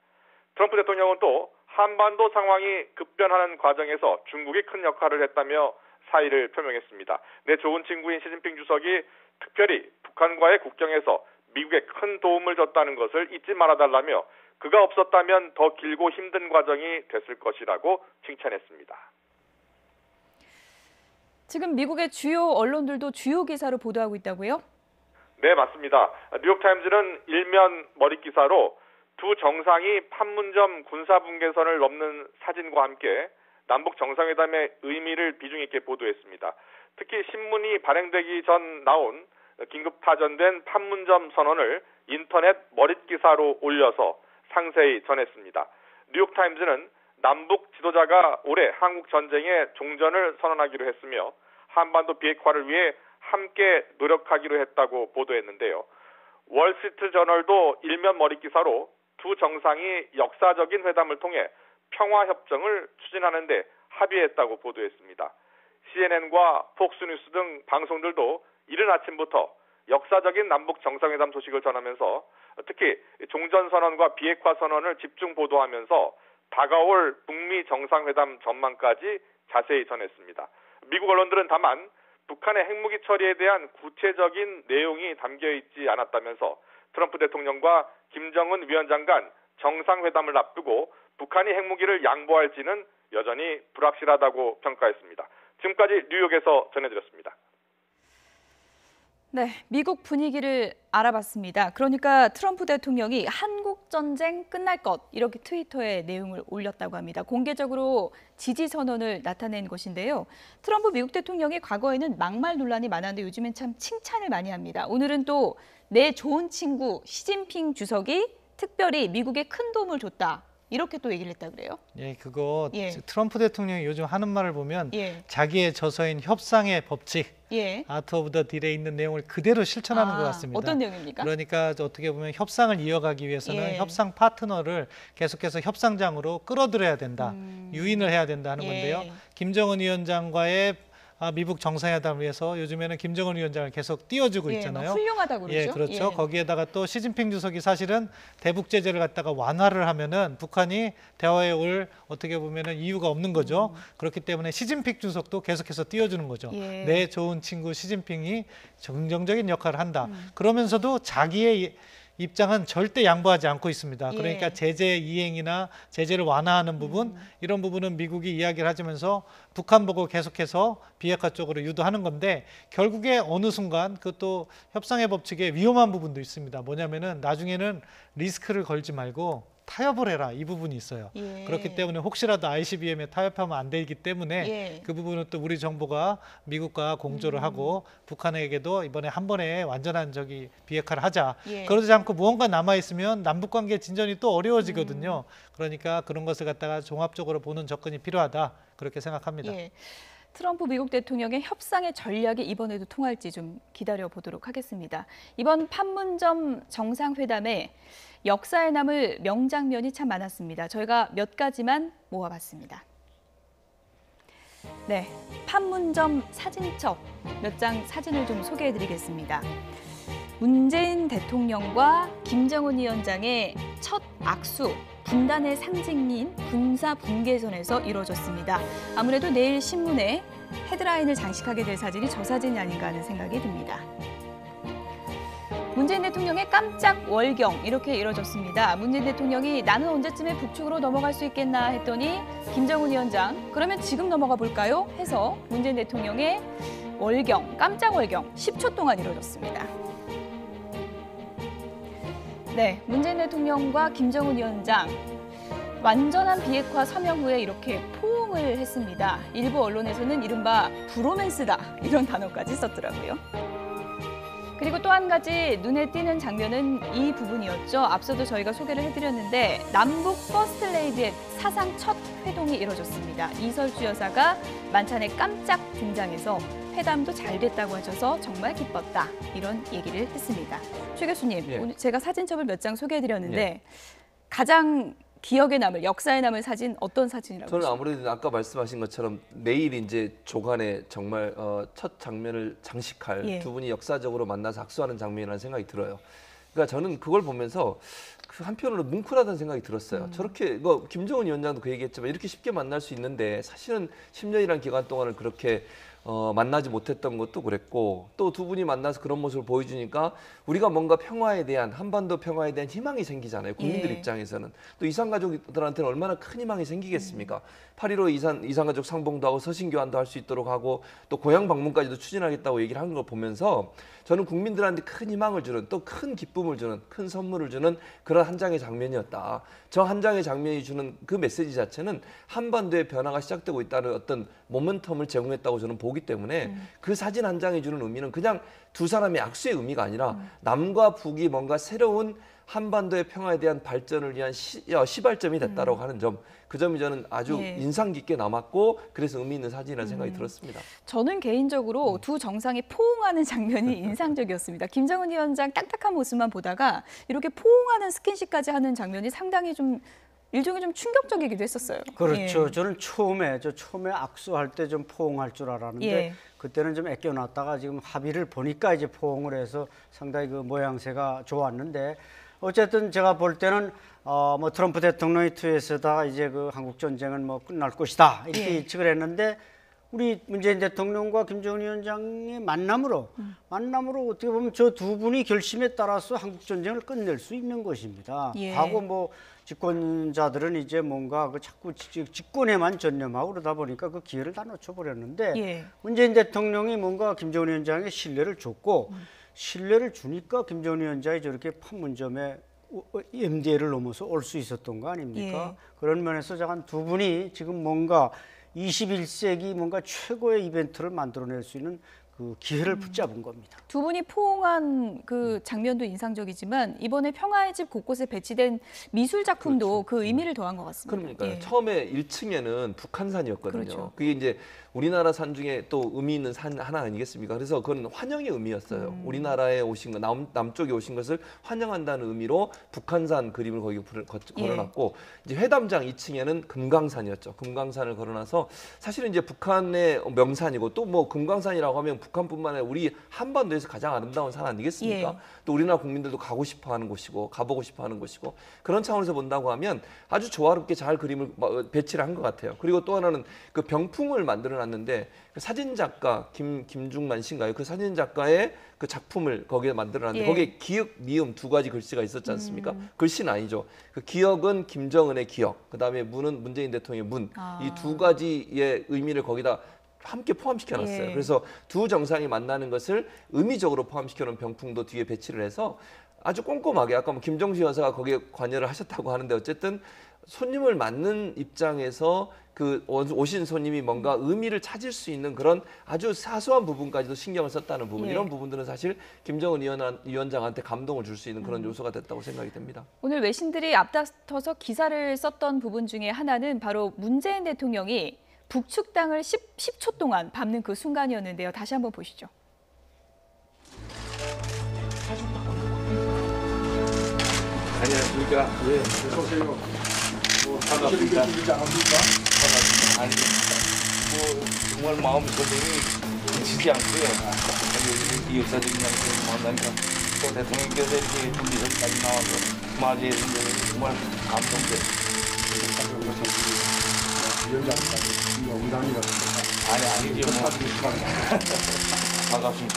트럼프 대통령은 또 한반도 상황이 급변하는 과정에서 중국이 큰 역할을 했다며 사의를 표명했습니다. 내 좋은 친구인 시진핑 주석이 특별히 북한과의 국경에서 미국에 큰 도움을 줬다는 것을 잊지 말아달라며 그가 없었다면 더 길고 힘든 과정이 됐을 것이라고 칭찬했습니다. 지금 미국의 주요 언론들도 주요 기사로 보도하고 있다고요? 네, 맞습니다. 뉴욕타임즈는 일면 머릿 기사로 두 정상이 판문점 군사분계선을 넘는 사진과 함께 남북 정상회담의 의미를 비중 있게 보도했습니다. 특히 신문이 발행되기 전 나온 긴급 타전된 판문점 선언을 인터넷 머릿 기사로 올려서 상세히 전했습니다. 뉴욕타임즈는 남북 지도자가 올해 한국 전쟁의 종전을 선언하기로 했으며 한반도 비핵화를 위해 함께 노력하기로 했다고 보도했는데요. 월스트리트 저널도 일면 머릿 기사로 두 정상이 역사적인 회담을 통해 평화협정을 추진하는 데 합의했다고 보도했습니다. CNN과 폭스뉴스 등 방송들도 이른 아침부터 역사적인 남북 정상회담 소식을 전하면서 특히 종전선언과 비핵화 선언을 집중 보도하면서 다가올 북미 정상회담 전망까지 자세히 전했습니다. 미국 언론들은 다만 북한의 핵무기 처리에 대한 구체적인 내용이 담겨있지 않았다면서 트럼프 대통령과 김정은 위원장 간 정상회담을 앞두고 북한이 핵무기를 양보할지는 여전히 불확실하다고 평가했습니다. 지금까지 뉴욕에서 전해드렸습니다. 네, 미국 분위기를 알아봤습니다. 그러니까 트럼프 대통령이 한국 전쟁 끝날 것 이렇게 트위터에 내용을 올렸다고 합니다. 공개적으로 지지 선언을 나타낸 것인데요. 트럼프 미국 대통령이 과거에는 막말 논란이 많았는데 요즘엔 참 칭찬을 많이 합니다. 오늘은 또 내 좋은 친구 시진핑 주석이 특별히 미국에 큰 도움을 줬다. 이렇게 또 얘기를 했다 그래요? 예, 그거 트럼프 대통령이 요즘 하는 말을 보면 자기의 저서인 협상의 법칙, 아트 오브 더 딜에 있는 내용을 그대로 실천하는 것 같습니다. 어떤 내용입니까? 그러니까 어떻게 보면 협상을 이어가기 위해서는 협상 파트너를 계속해서 협상장으로 끌어들여야 된다, 유인을 해야 된다 하는 건데요. 김정은 위원장과의 미국 정상회담을 위해서 요즘에는 김정은 위원장을 계속 띄워주고 있잖아요. 훌륭하다고 그러죠. 예, 그렇죠. 거기에다가 또 시진핑 주석이 사실은 대북 제재를 갖다가 완화를 하면은 북한이 대화에 올 어떻게 보면은 이유가 없는 거죠. 그렇기 때문에 시진핑 주석도 계속해서 띄워주는 거죠. 내 좋은 친구 시진핑이 긍정적인 역할을 한다. 그러면서도 자기의 입장은 절대 양보하지 않고 있습니다. 그러니까 제재 이행이나 제재를 완화하는 부분, 이런 부분은 미국이 이야기를 하면서 북한 보고 계속해서 비핵화 쪽으로 유도하는 건데 결국에 어느 순간 그것도 협상의 법칙에 위험한 부분도 있습니다. 뭐냐면은 나중에는 리스크를 걸지 말고 타협을 해라, 이 부분이 있어요. 그렇기 때문에 혹시라도 ICBM에 타협하면 안 되기 때문에 그 부분은 또 우리 정부가 미국과 공조를 하고 북한에게도 이번에 한 번에 완전한 비핵화를 하자. 그러지 않고 무언가 남아있으면 남북관계 진전이 또 어려워지거든요. 그러니까 그런 것을 갖다가 종합적으로 보는 접근이 필요하다, 그렇게 생각합니다. 트럼프 미국 대통령의 협상의 전략이 이번에도 통할지 좀 기다려 보도록 하겠습니다. 이번 판문점 정상회담에 역사에 남을 명장면이 참 많았습니다. 저희가 몇 가지만 모아봤습니다. 네, 판문점 사진첩 몇 장 사진을 좀 소개해드리겠습니다. 문재인 대통령과 김정은 위원장의 첫 악수, 분단의 상징인 군사 분계선에서 이루어졌습니다. 아무래도 내일 신문에 헤드라인을 장식하게 될 사진이 저 사진이 아닌가 하는 생각이 듭니다. 문재인 대통령의 깜짝 월경 이렇게 이뤄졌습니다. 문재인 대통령이 나는 언제쯤에 북측으로 넘어갈 수 있겠나 했더니 김정은 위원장 그러면 지금 넘어가 볼까요? 해서 문재인 대통령의 월경, 깜짝 월경 10초 동안 이뤄졌습니다. 네, 문재인 대통령과 김정은 위원장 완전한 비핵화 서명 후에 이렇게 포옹을 했습니다. 일부 언론에서는 이른바 브로맨스다 이런 단어까지 썼더라고요. 그리고 또 한 가지 눈에 띄는 장면은 이 부분이었죠. 앞서도 저희가 소개를 해드렸는데 남북 퍼스트 레이디의 사상 첫 회동이 이뤄졌습니다. 이설주 여사가 만찬에 깜짝 등장해서 회담도 잘 됐다고 하셔서 정말 기뻤다 이런 얘기를 했습니다. 최 교수님, 오늘 제가 사진첩을 몇 장 소개해드렸는데 가장 기억에 남을, 역사에 남을 사진 어떤 사진이라고 저는 보십니까? 아무래도 아까 말씀하신 것처럼 내일 이제 조간에 정말 첫 장면을 장식할 두 분이 역사적으로 만나서 악수하는 장면이라는 생각이 들어요. 그러니까 저는 그걸 보면서 그 한편으로 뭉클하다는 생각이 들었어요. 저렇게 김정은 위원장도 그 얘기했지만 이렇게 쉽게 만날 수 있는데 사실은 10년이라는 기간 동안을 그렇게 만나지 못했던 것도 그랬고 또 두 분이 만나서 그런 모습을 보여주니까 우리가 뭔가 평화에 대한 한반도 평화에 대한 희망이 생기잖아요. 국민들 입장에서는 또 이산가족들한테는 얼마나 큰 희망이 생기겠습니까? 8.15 이산가족 상봉도 하고 서신 교환도 할 수 있도록 하고 또 고향 방문까지도 추진하겠다고 얘기를 하는 걸 보면서 저는 국민들한테 큰 희망을 주는 또 큰 기쁨을 주는 큰 선물을 주는 그런 한 장의 장면이었다. 저 한 장의 장면이 주는 그 메시지 자체는 한반도의 변화가 시작되고 있다는 어떤 모멘텀을 제공했다고 저는 보기 때문에 그 사진 한 장이 주는 의미는 그냥 두 사람의 악수의 의미가 아니라 남과 북이 뭔가 새로운 한반도의 평화에 대한 발전을 위한 시발점이 됐다라고 하는 점, 그 점이 저는 아주 인상 깊게 남았고 그래서 의미 있는 사진이라는 생각이 들었습니다. 저는 개인적으로 두 정상이 포옹하는 장면이 인상적이었습니다. 김정은 위원장 딱딱한 모습만 보다가 이렇게 포옹하는 스킨십까지 하는 장면이 상당히 좀 일종의 좀 충격적이기도 했었어요. 그렇죠. 저는 처음에 악수할 때 좀 포옹할 줄 알았는데 그때는 좀 아껴놨다가 지금 합의를 보니까 이제 포옹을 해서 상당히 그 모양새가 좋았는데 어쨌든 제가 볼 때는 뭐 트럼프 대통령이 트윗에다가 이제 그 한국 전쟁은 뭐 끝날 것이다 이렇게 예측을 했는데 우리 문재인 대통령과 김정은 위원장의 만남으로 어떻게 보면 저 두 분이 결심에 따라서 한국 전쟁을 끝낼 수 있는 것입니다. 과거 뭐 집권자들은 이제 뭔가 그 자꾸 집권에만 전념하고 그러다 보니까 그 기회를 다 놓쳐버렸는데 문재인 대통령이 뭔가 김정은 위원장에게 신뢰를 줬고 신뢰를 주니까 김정은 위원장이 저렇게 판문점에 MDL을 넘어서 올 수 있었던 거 아닙니까? 그런 면에서 잠깐 두 분이 지금 뭔가 21세기 뭔가 최고의 이벤트를 만들어낼 수 있는 그 기회를 붙잡은 겁니다. 두 분이 포옹한 그 장면도 인상적이지만 이번에 평화의 집 곳곳에 배치된 미술 작품도 그 의미를 더한 것 같습니다. 그러니까요. 처음에 1층에는 북한산이었거든요. 그게 이제 우리나라 산 중에 또 의미 있는 산 하나 아니겠습니까? 그래서 그건 환영의 의미였어요. 우리나라에 오신 거, 남쪽에 오신 것을 환영한다는 의미로 북한산 그림을 거기 걸어놨고 이제 회담장 2층에는 금강산이었죠. 금강산을 걸어놔서 사실은 이제 북한의 명산이고 또 뭐 금강산이라고 하면 북한뿐만 아니라 우리 한반도에서 가장 아름다운 산 아니겠습니까? 또 우리나라 국민들도 가고 싶어하는 곳이고 가보고 싶어하는 곳이고 그런 차원에서 본다고 하면 아주 조화롭게 잘 그림을 배치를 한 것 같아요. 그리고 또 하나는 그 병풍을 만들어놨는데 그 사진 작가 김중만 씨인가요? 그 사진 작가의 그 작품을 거기에 만들어놨는데 거기에 기역, 미음 두 가지 글씨가 있었지 않습니까? 글씨는 아니죠. 그 기역은 김정은의 기역, 그 다음에 문은 문재인 대통령의 문. 이 두 가지의 의미를 거기다 함께 포함시켜놨어요. 그래서 두 정상이 만나는 것을 의미적으로 포함시켜놓은 병풍도 뒤에 배치를 해서 아주 꼼꼼하게 아까 뭐 김정수 여사가 거기에 관여를 하셨다고 하는데 어쨌든 손님을 맞는 입장에서 그 오신 손님이 뭔가 의미를 찾을 수 있는 그런 아주 사소한 부분까지도 신경을 썼다는 부분 이런 부분들은 사실 김정은 위원장한테 감동을 줄 수 있는 그런 요소가 됐다고 생각이 됩니다. 오늘 외신들이 앞다퉈서 기사를 썼던 부분 중에 하나는 바로 문재인 대통령이 북측 땅을 10초 동안 밟는 그 순간이었는데요. 다시 한번 보시죠. 안녕하십니까. 예, 어서 오세요. 반갑습니다. 반갑습니다. 아니, 뭐 정말 마음 고생이 지지 않고요. 이 역사적인 장소에서 만나니까 또 대통령께서 이렇게 분리선까지 나와서 맞이해 주셔서 정말 감동됐습니다. 위원장까지 영광이었습니다. 아니죠. 뭐. 반갑습니다.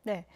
네,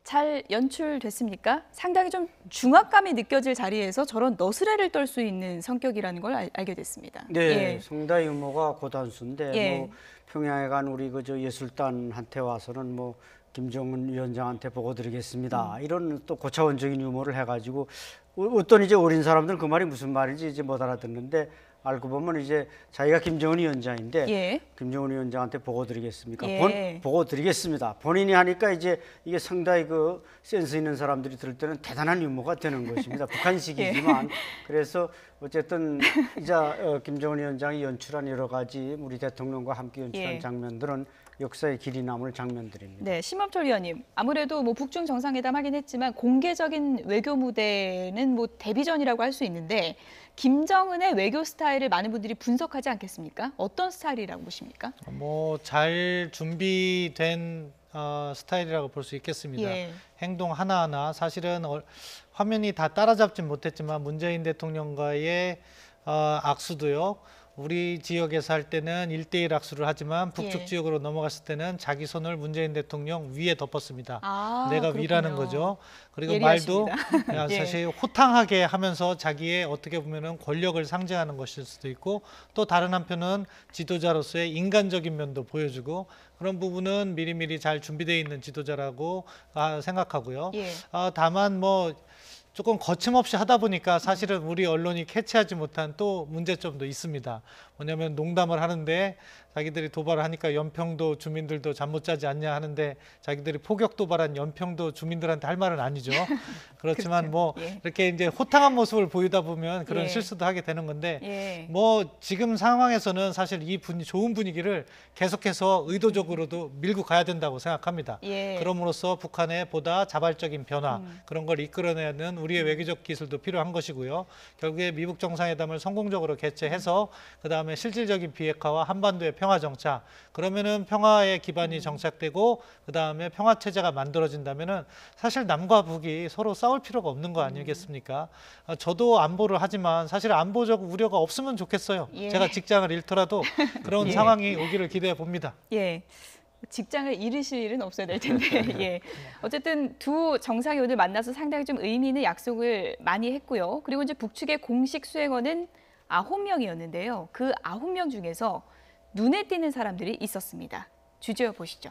잘 연출됐습니까? 상당히 좀 중압감이 느껴질 자리에서 저런 너스레를 떨 수 있는 성격이라는 걸 알게 됐습니다. 네, 상당히 유머가 고단수인데 뭐 평양에 간 우리 그저 예술단한테 와서는 뭐 김정은 위원장한테 보고 드리겠습니다. 이런 또 고차원적인 유머를 해가지고 어떤 이제 어린 사람들은 그 말이 무슨 말인지 이제 못 알아듣는데 알고 보면 이제 자기가 김정은 위원장인데 예. 김정은 위원장한테 보고 드리겠습니까? 예. 보고 드리겠습니다. 본인이 하니까 이제 이게 상당히 그 센스 있는 사람들이 들을 때는 대단한 유머가 되는 것입니다. 북한식이지만 그래서 어쨌든 이자 김정은 위원장이 연출한 여러 가지 우리 대통령과 함께 연출한 장면들은 역사의 길이 남을 장면들입니다. 네, 심범철 위원님. 아무래도 뭐 북중 정상회담 하긴 했지만 공개적인 외교 무대는 뭐 데뷔전이라고 할 수 있는데 김정은의 외교 스타일을 많은 분들이 분석하지 않겠습니까? 어떤 스타일이라고 보십니까? 뭐 잘 준비된 스타일이라고 볼 수 있겠습니다. 예. 행동 하나하나 사실은 화면이 다 따라잡진 못했지만 문재인 대통령과의 악수도요. 우리 지역에서 할 때는 1대1 악수를 하지만 북측 예. 지역으로 넘어갔을 때는 자기 손을 문재인 대통령 위에 덮었습니다. 아, 내가 그렇군요. 위라는 거죠. 그리고 예리하십니다. 말도 예. 사실 호탕하게 하면서 자기의 어떻게 보면은 권력을 상징하는 것일 수도 있고 또 다른 한편은 지도자로서의 인간적인 면도 보여주고 그런 부분은 미리미리 잘 준비되어 있는 지도자라고 생각하고요. 예. 다만 뭐 조금 거침없이 하다 보니까 사실은 우리 언론이 캐치하지 못한 또 문제점도 있습니다. 뭐냐면 농담을 하는데 자기들이 도발을 하니까 연평도 주민들도 잠 못 자지 않냐 하는데 자기들이 포격 도발한 연평도 주민들한테 할 말은 아니죠. 그렇지만 그렇죠. 뭐 예. 이렇게 이제 호탕한 모습을 보이다 보면 그런 예. 실수도 하게 되는 건데 예. 뭐 지금 상황에서는 사실 이 좋은 분위기를 계속해서 의도적으로도 밀고 가야 된다고 생각합니다. 예. 그럼으로써 북한의 보다 자발적인 변화 그런 걸 이끌어내는 우리의 외교적 기술도 필요한 것이고요. 결국에 미북 정상회담을 성공적으로 개최해서 그다음에 실질적인 비핵화와 한반도의 평화 정착 그러면은 평화의 기반이 정착되고 그다음에 평화 체제가 만들어진다면은 사실 남과 북이 서로 싸울 필요가 없는 거 아니겠습니까? 저도 안보를 하지만 사실 안보적 우려가 없으면 좋겠어요. 예. 제가 직장을 잃더라도 그런 예. 상황이 오기를 기대해 봅니다. 예. 직장을 잃으실 일은 없어야 될 텐데. 예. 어쨌든 두 정상이 오늘 만나서 상당히 좀 의미 있는 약속을 많이 했고요. 그리고 이제 북측의 공식 수행원은 9명이었는데요. 그 9명 중에서 눈에 띄는 사람들이 있었습니다. 주제어 보시죠.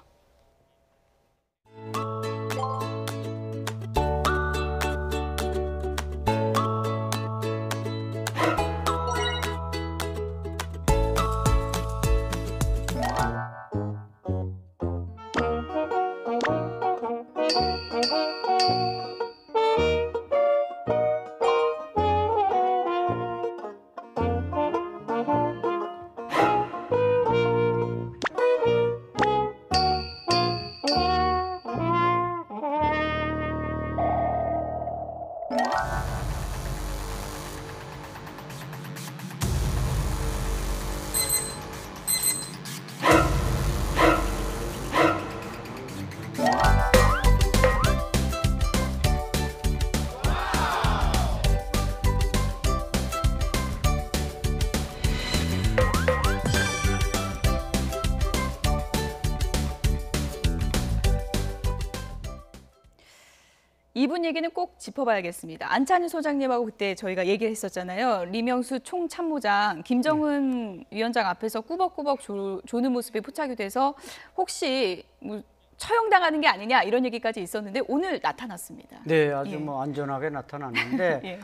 이분 얘기는 꼭 짚어봐야겠습니다. 안찬희 소장님하고 그때 저희가 얘기를 했었잖아요. 리명수 총참모장, 김정은 위원장 앞에서 꾸벅꾸벅 조는 모습이 포착이 돼서 혹시 뭐 처형당하는 게 아니냐 이런 얘기까지 있었는데 오늘 나타났습니다. 네, 아주 예. 뭐 안전하게 나타났는데 예.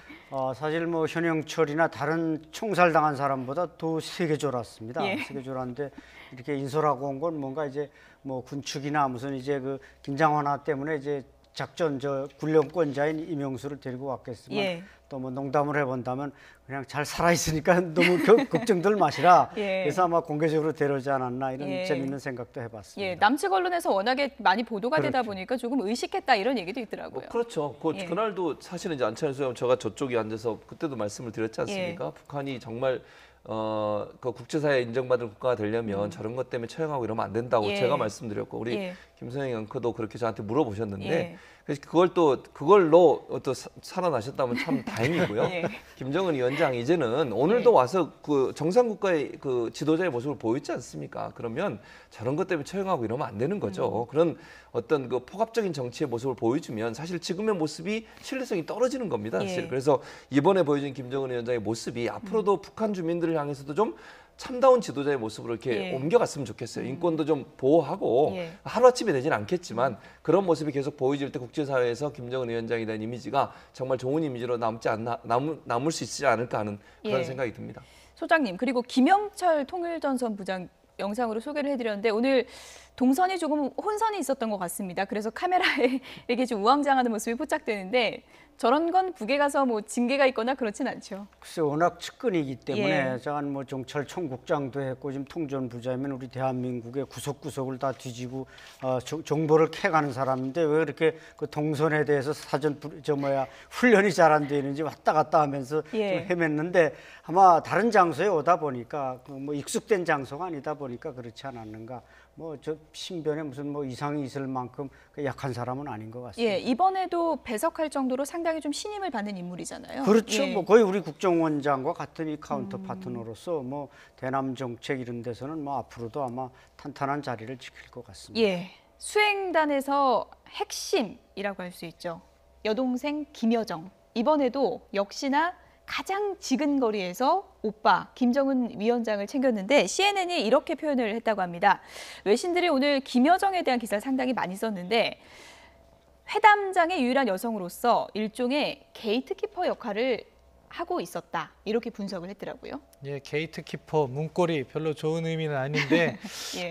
사실 뭐 현영철이나 다른 총살당한 사람보다 더 세게 졸았습니다. 예. 세게 졸았는데 이렇게 인솔하고 온 건 뭔가 이제 뭐 군축이나 무슨 이제 그 긴장 완화 때문에 이제 작전 군령권자인 이명수를 데리고 왔겠지만 예. 또 뭐 농담을 해본다면 그냥 잘 살아있으니까 너무 걱정들 마시라. 예. 그래서 아마 공개적으로 데려오지 않았나 이런 예. 재미있는 생각도 해봤습니다. 예, 남측 언론에서 워낙에 많이 보도가 되다 그렇죠. 보니까 조금 의식했다 이런 얘기도 있더라고요. 그렇죠. 예. 그날도 사실은 이제 안찬희 소장 제가 저쪽에 앉아서 그때도 말씀을 드렸지 않습니까? 예. 북한이 정말 그 국제사회에 인정받을 국가가 되려면 저런 것 때문에 처형하고 이러면 안 된다고 예. 제가 말씀드렸고 우리 예. 김선영 앵커도 그렇게 저한테 물어보셨는데 예. 그래서 그걸로 또 살아나셨다면 참 다행이고요. 예. 김정은 위원장 이제는 오늘도 예. 와서 그 정상국가의 그 지도자의 모습을 보였지 않습니까? 그러면 저런 것 때문에 처형하고 이러면 안 되는 거죠. 그런 어떤 그 포갑적인 정치의 모습을 보여주면 사실 지금의 모습이 신뢰성이 떨어지는 겁니다. 사실. 예. 그래서 이번에 보여준 김정은 위원장의 모습이 앞으로도 북한 주민들을 향해서도 좀 참다운 지도자의 모습으로 이렇게 옮겨갔으면 좋겠어요. 인권도 좀 보호하고 하루아침에 되지는 않겠지만 그런 모습이 계속 보여질 때 국제사회에서 김정은 위원장에 대한 이미지가 정말 좋은 이미지로 남을 수 있지 않을까 하는 그런 생각이 듭니다. 소장님, 그리고 김영철 통일전선부장 영상으로 소개를 해드렸는데 오늘 동선이 조금 혼선이 있었던 것 같습니다. 그래서 카메라에 이렇게 좀 우왕좌왕하는 모습이 포착되는데 저런 건 북에 가서 뭐 징계가 있거나 그렇진 않죠. 글쎄 워낙 측근이기 때문에 제가 뭐 정철 총국장도 했고 지금 통전부장이면 우리 대한민국의 구석구석을 다 뒤지고 정보를 캐가는 사람인데 왜 그렇게 그 동선에 대해서 사전 훈련이 잘 안 되는지 왔다 갔다 하면서 좀 헤맸는데 아마 다른 장소에 오다 보니까 뭐 익숙된 장소가 아니다 보니까 그렇지 않았는가. 뭐 저 신변에 무슨 뭐 이상이 있을 만큼 약한 사람은 아닌 것 같습니다. 이번에도 배석할 정도로 상당히 좀 신임을 받는 인물이잖아요. 그렇죠. 뭐 거의 우리 국정원장과 같은 이 카운터 파트너로서 뭐 대남 정책 이런 데서는 뭐 앞으로도 아마 탄탄한 자리를 지킬 것 같습니다. 수행단에서 핵심이라고 할 수 있죠. 여동생 김여정. 이번에도 역시나 가장 지근거리에서 오빠 김정은 위원장을 챙겼는데 CNN이 이렇게 표현을 했다고 합니다. 외신들이 오늘 김여정에 대한 기사를 상당히 많이 썼는데 회담장의 유일한 여성으로서 일종의 게이트키퍼 역할을 하고 있었다. 이렇게 분석을 했더라고요. 게이트키퍼 문고리 별로 좋은 의미는 아닌데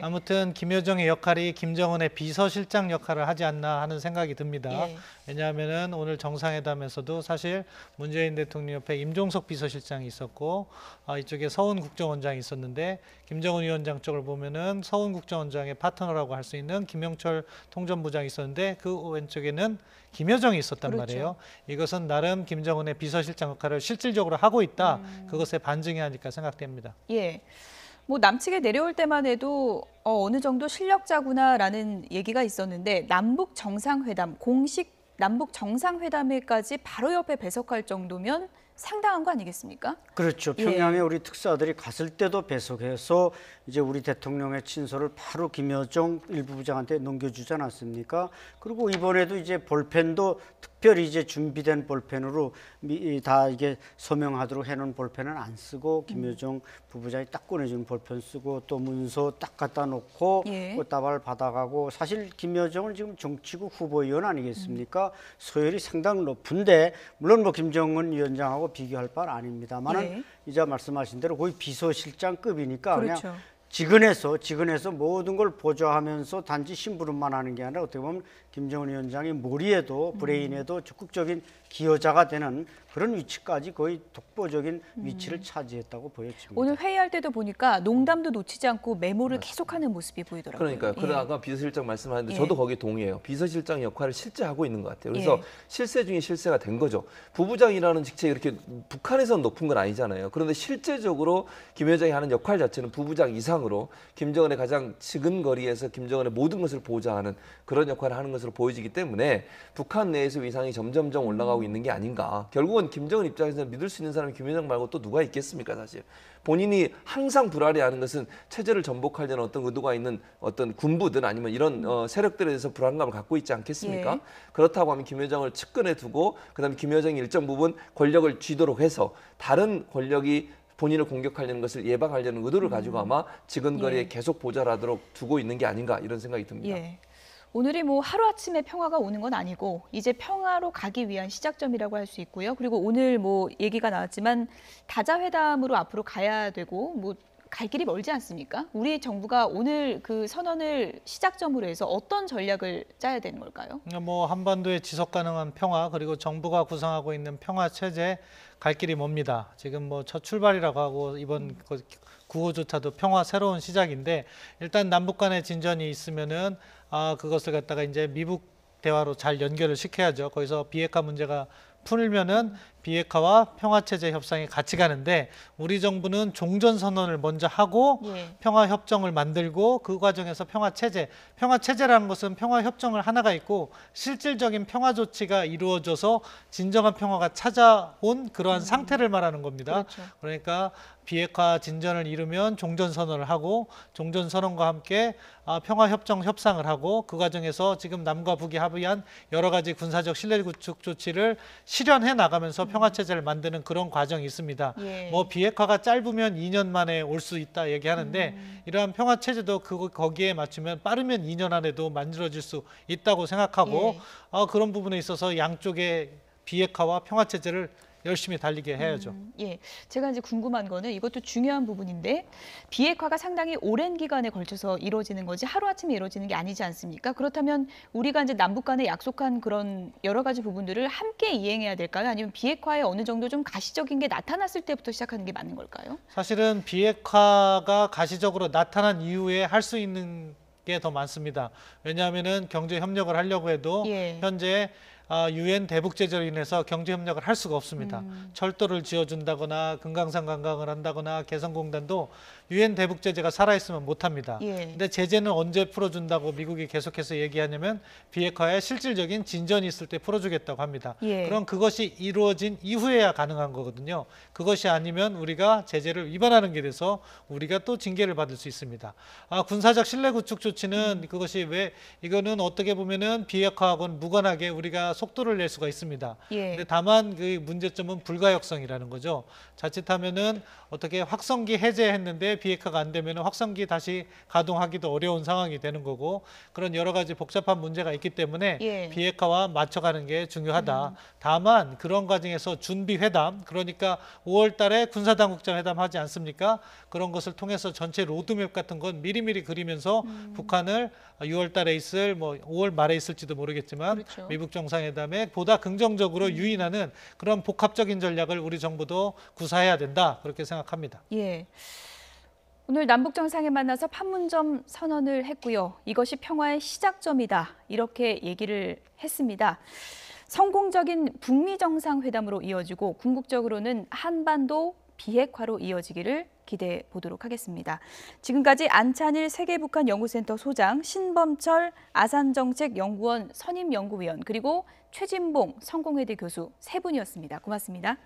아무튼 김여정의 역할이 김정은의 비서실장 역할을 하지 않나 하는 생각이 듭니다. 왜냐하면은 오늘 정상회담에서도 사실 문재인 대통령 옆에 임종석 비서실장이 있었고 이쪽에 서훈 국정원장이 있었는데 김정은 위원장 쪽을 보면은 서훈 국정원장의 파트너라고 할 수 있는 김영철 통전부장이 있었는데 그 왼쪽에는 김여정이 있었단 말이에요. 이것은 나름 김정은의 비서실장 역할을 실질적으로 하고 있다. 그것의 반증이 아닐까 생각됩니다. 뭐 남측에 내려올 때만 해도 어느 정도 실력자구나라는 얘기가 있었는데 남북 정상회담, 공식 남북 정상회담에까지 바로 옆에 배석할 정도면 상당한 거 아니겠습니까? 그렇죠. 평양에 우리 특사들이 갔을 때도 배석해서 이제 우리 대통령의 친서를 바로 김여정 일부 부장한테 넘겨주지 않았습니까? 그리고 이번에도 이제 볼펜도 특별히 이제 준비된 볼펜으로 다 이게 서명하도록 해놓은 볼펜은 안 쓰고 김여정 부부장이 딱 꺼내준 볼펜 쓰고 또 문서 딱 갖다 놓고 꽃다발 받아가고 사실 김여정은 지금 정치국 후보위원 아니겠습니까? 서열이 상당히 높은데 물론 뭐 김정은 위원장하고 비교할 바는 아닙니다만은 이제 말씀하신 대로 거의 비서실장급이니까 그냥 지근해서 모든 걸 보좌하면서 단지 심부름만 하는 게 아니라 어떻게 보면 김정은 위원장의 머리에도 브레인에도 적극적인 기여자가 되는 그런 위치까지 거의 독보적인 위치를 차지했다고 보여집니다. 오늘 회의할 때도 보니까 농담도 놓치지 않고 메모를 계속하는 모습이 보이더라고요. 그러니까요. 그래서 아까 비서실장 말씀하는데 저도 거기 동의해요. 비서실장 역할을 실제 하고 있는 것 같아요. 그래서 실세 중에 실세가 된 거죠. 부부장이라는 직책이 이렇게 북한에서는 높은 건 아니잖아요. 그런데 실제적으로 김 회장이 하는 역할 자체는 부부장 이상으로 김정은의 가장 지근거리에서 김정은의 모든 것을 보좌하는 그런 역할을 하는 것으로 보여지기 때문에 북한 내에서 위상이 점점점 올라가고 있는 게 아닌가. 결국은 김정은 입장에서는 믿을 수 있는 사람이 김 회장 말고 또 누가 있겠습니까, 사실. 본인이 항상 불안해하는 것은 체제를 전복하려는 어떤 의도가 있는 어떤 군부든 아니면 이런 세력들에 대해서 불안감을 갖고 있지 않겠습니까? 그렇다고 하면 김 회장을 측근에 두고 그다음에 김 회장이 일정 부분 권력을 쥐도록 해서 다른 권력이 본인을 공격하려는 것을 예방하려는 의도를 가지고 아마 지근거리에 계속 보좌하도록 두고 있는 게 아닌가 이런 생각이 듭니다. 오늘이 뭐 하루아침에 평화가 오는 건 아니고 이제 평화로 가기 위한 시작점이라고 할 수 있고요. 그리고 오늘 뭐 얘기가 나왔지만 다자회담으로 앞으로 가야 되고 뭐 갈 길이 멀지 않습니까? 우리 정부가 오늘 그 선언을 시작점으로 해서 어떤 전략을 짜야 되는 걸까요? 뭐 한반도의 지속 가능한 평화 그리고 정부가 구상하고 있는 평화 체제 갈 길이 멉니다. 지금 뭐 첫 출발이라고 하고 이번 구호조차도 평화 새로운 시작인데 일단 남북 간의 진전이 있으면은 그것을 갖다가 이제 미북 대화로 잘 연결을 시켜야죠. 거기서 비핵화 문제가 풀면은 비핵화와 평화체제 협상이 같이 가는데 우리 정부는 종전선언을 먼저 하고 평화협정을 만들고 그 과정에서 평화체제라는 것은 평화협정을 하나가 있고 실질적인 평화 조치가 이루어져서 진정한 평화가 찾아온 그러한 상태를 말하는 겁니다. 그러니까 비핵화 진전을 이루면 종전선언을 하고 종전선언과 함께 평화협정 협상을 하고 그 과정에서 지금 남과 북이 합의한 여러 가지 군사적 신뢰구축 조치를 실현해 나가면서 평화체제를 만드는 그런 과정이 있습니다. 예. 뭐 비핵화가 짧으면 2년 만에 올 수 있다 얘기하는데 이러한 평화체제도 거기에 맞추면 빠르면 2년 안에도 만들어질 수 있다고 생각하고 그런 부분에 있어서 양쪽의 비핵화와 평화체제를 열심히 달리게 해야죠. 예, 제가 이제 궁금한 거는 이것도 중요한 부분인데 비핵화가 상당히 오랜 기간에 걸쳐서 이루어지는 거지 하루아침에 이루어지는 게 아니지 않습니까? 그렇다면 우리가 이제 남북 간에 약속한 그런 여러 가지 부분들을 함께 이행해야 될까요? 아니면 비핵화에 어느 정도 좀 가시적인 게 나타났을 때부터 시작하는 게 맞는 걸까요? 사실은 비핵화가 가시적으로 나타난 이후에 할 수 있는 게 더 많습니다. 왜냐하면은 경제 협력을 하려고 해도 현재 유엔 대북 제재로 인해서 경제 협력을 할 수가 없습니다. 철도를 지어준다거나 금강산 관광을 한다거나 개성공단도 유엔 대북 제재가 살아있으면 못합니다. 근데 제재는 언제 풀어준다고 미국이 계속해서 얘기하냐면 비핵화에 실질적인 진전이 있을 때 풀어주겠다고 합니다. 그럼 그것이 이루어진 이후에야 가능한 거거든요. 그것이 아니면 우리가 제재를 위반하는 게 돼서 우리가 또 징계를 받을 수 있습니다. 군사적 신뢰 구축 조치는 그것이 이거는 어떻게 보면은 비핵화하고는 무관하게 우리가 속도를 낼 수가 있습니다. 근데 다만 그 문제점은 불가역성이라는 거죠. 자칫하면은 어떻게 확성기 해제했는데 비핵화가 안 되면 확성기 다시 가동하기도 어려운 상황이 되는 거고 그런 여러 가지 복잡한 문제가 있기 때문에 비핵화와 맞춰가는 게 중요하다. 다만 그런 과정에서 준비회담, 그러니까 5월 달에 군사당국장 회담 하지 않습니까? 그런 것을 통해서 전체 로드맵 같은 건 미리미리 그리면서 북한을 6월 달에 있을 5월 말에 있을지도 모르겠지만 미북 정상회담에 보다 긍정적으로 유인하는 그런 복합적인 전략을 우리 정부도 구사해야 된다. 그렇게 생각합니다. 예. 오늘 남북 정상에 만나서 판문점 선언을 했고요. 이것이 평화의 시작점이다. 이렇게 얘기를 했습니다. 성공적인 북미 정상회담으로 이어지고 궁극적으로는 한반도 비핵화로 이어지기를 기대해 보도록 하겠습니다. 지금까지 안찬일 세계북한연구센터 소장, 신범철 아산정책연구원 선임연구위원, 그리고 최진봉 성공회대 교수 세 분이었습니다. 고맙습니다.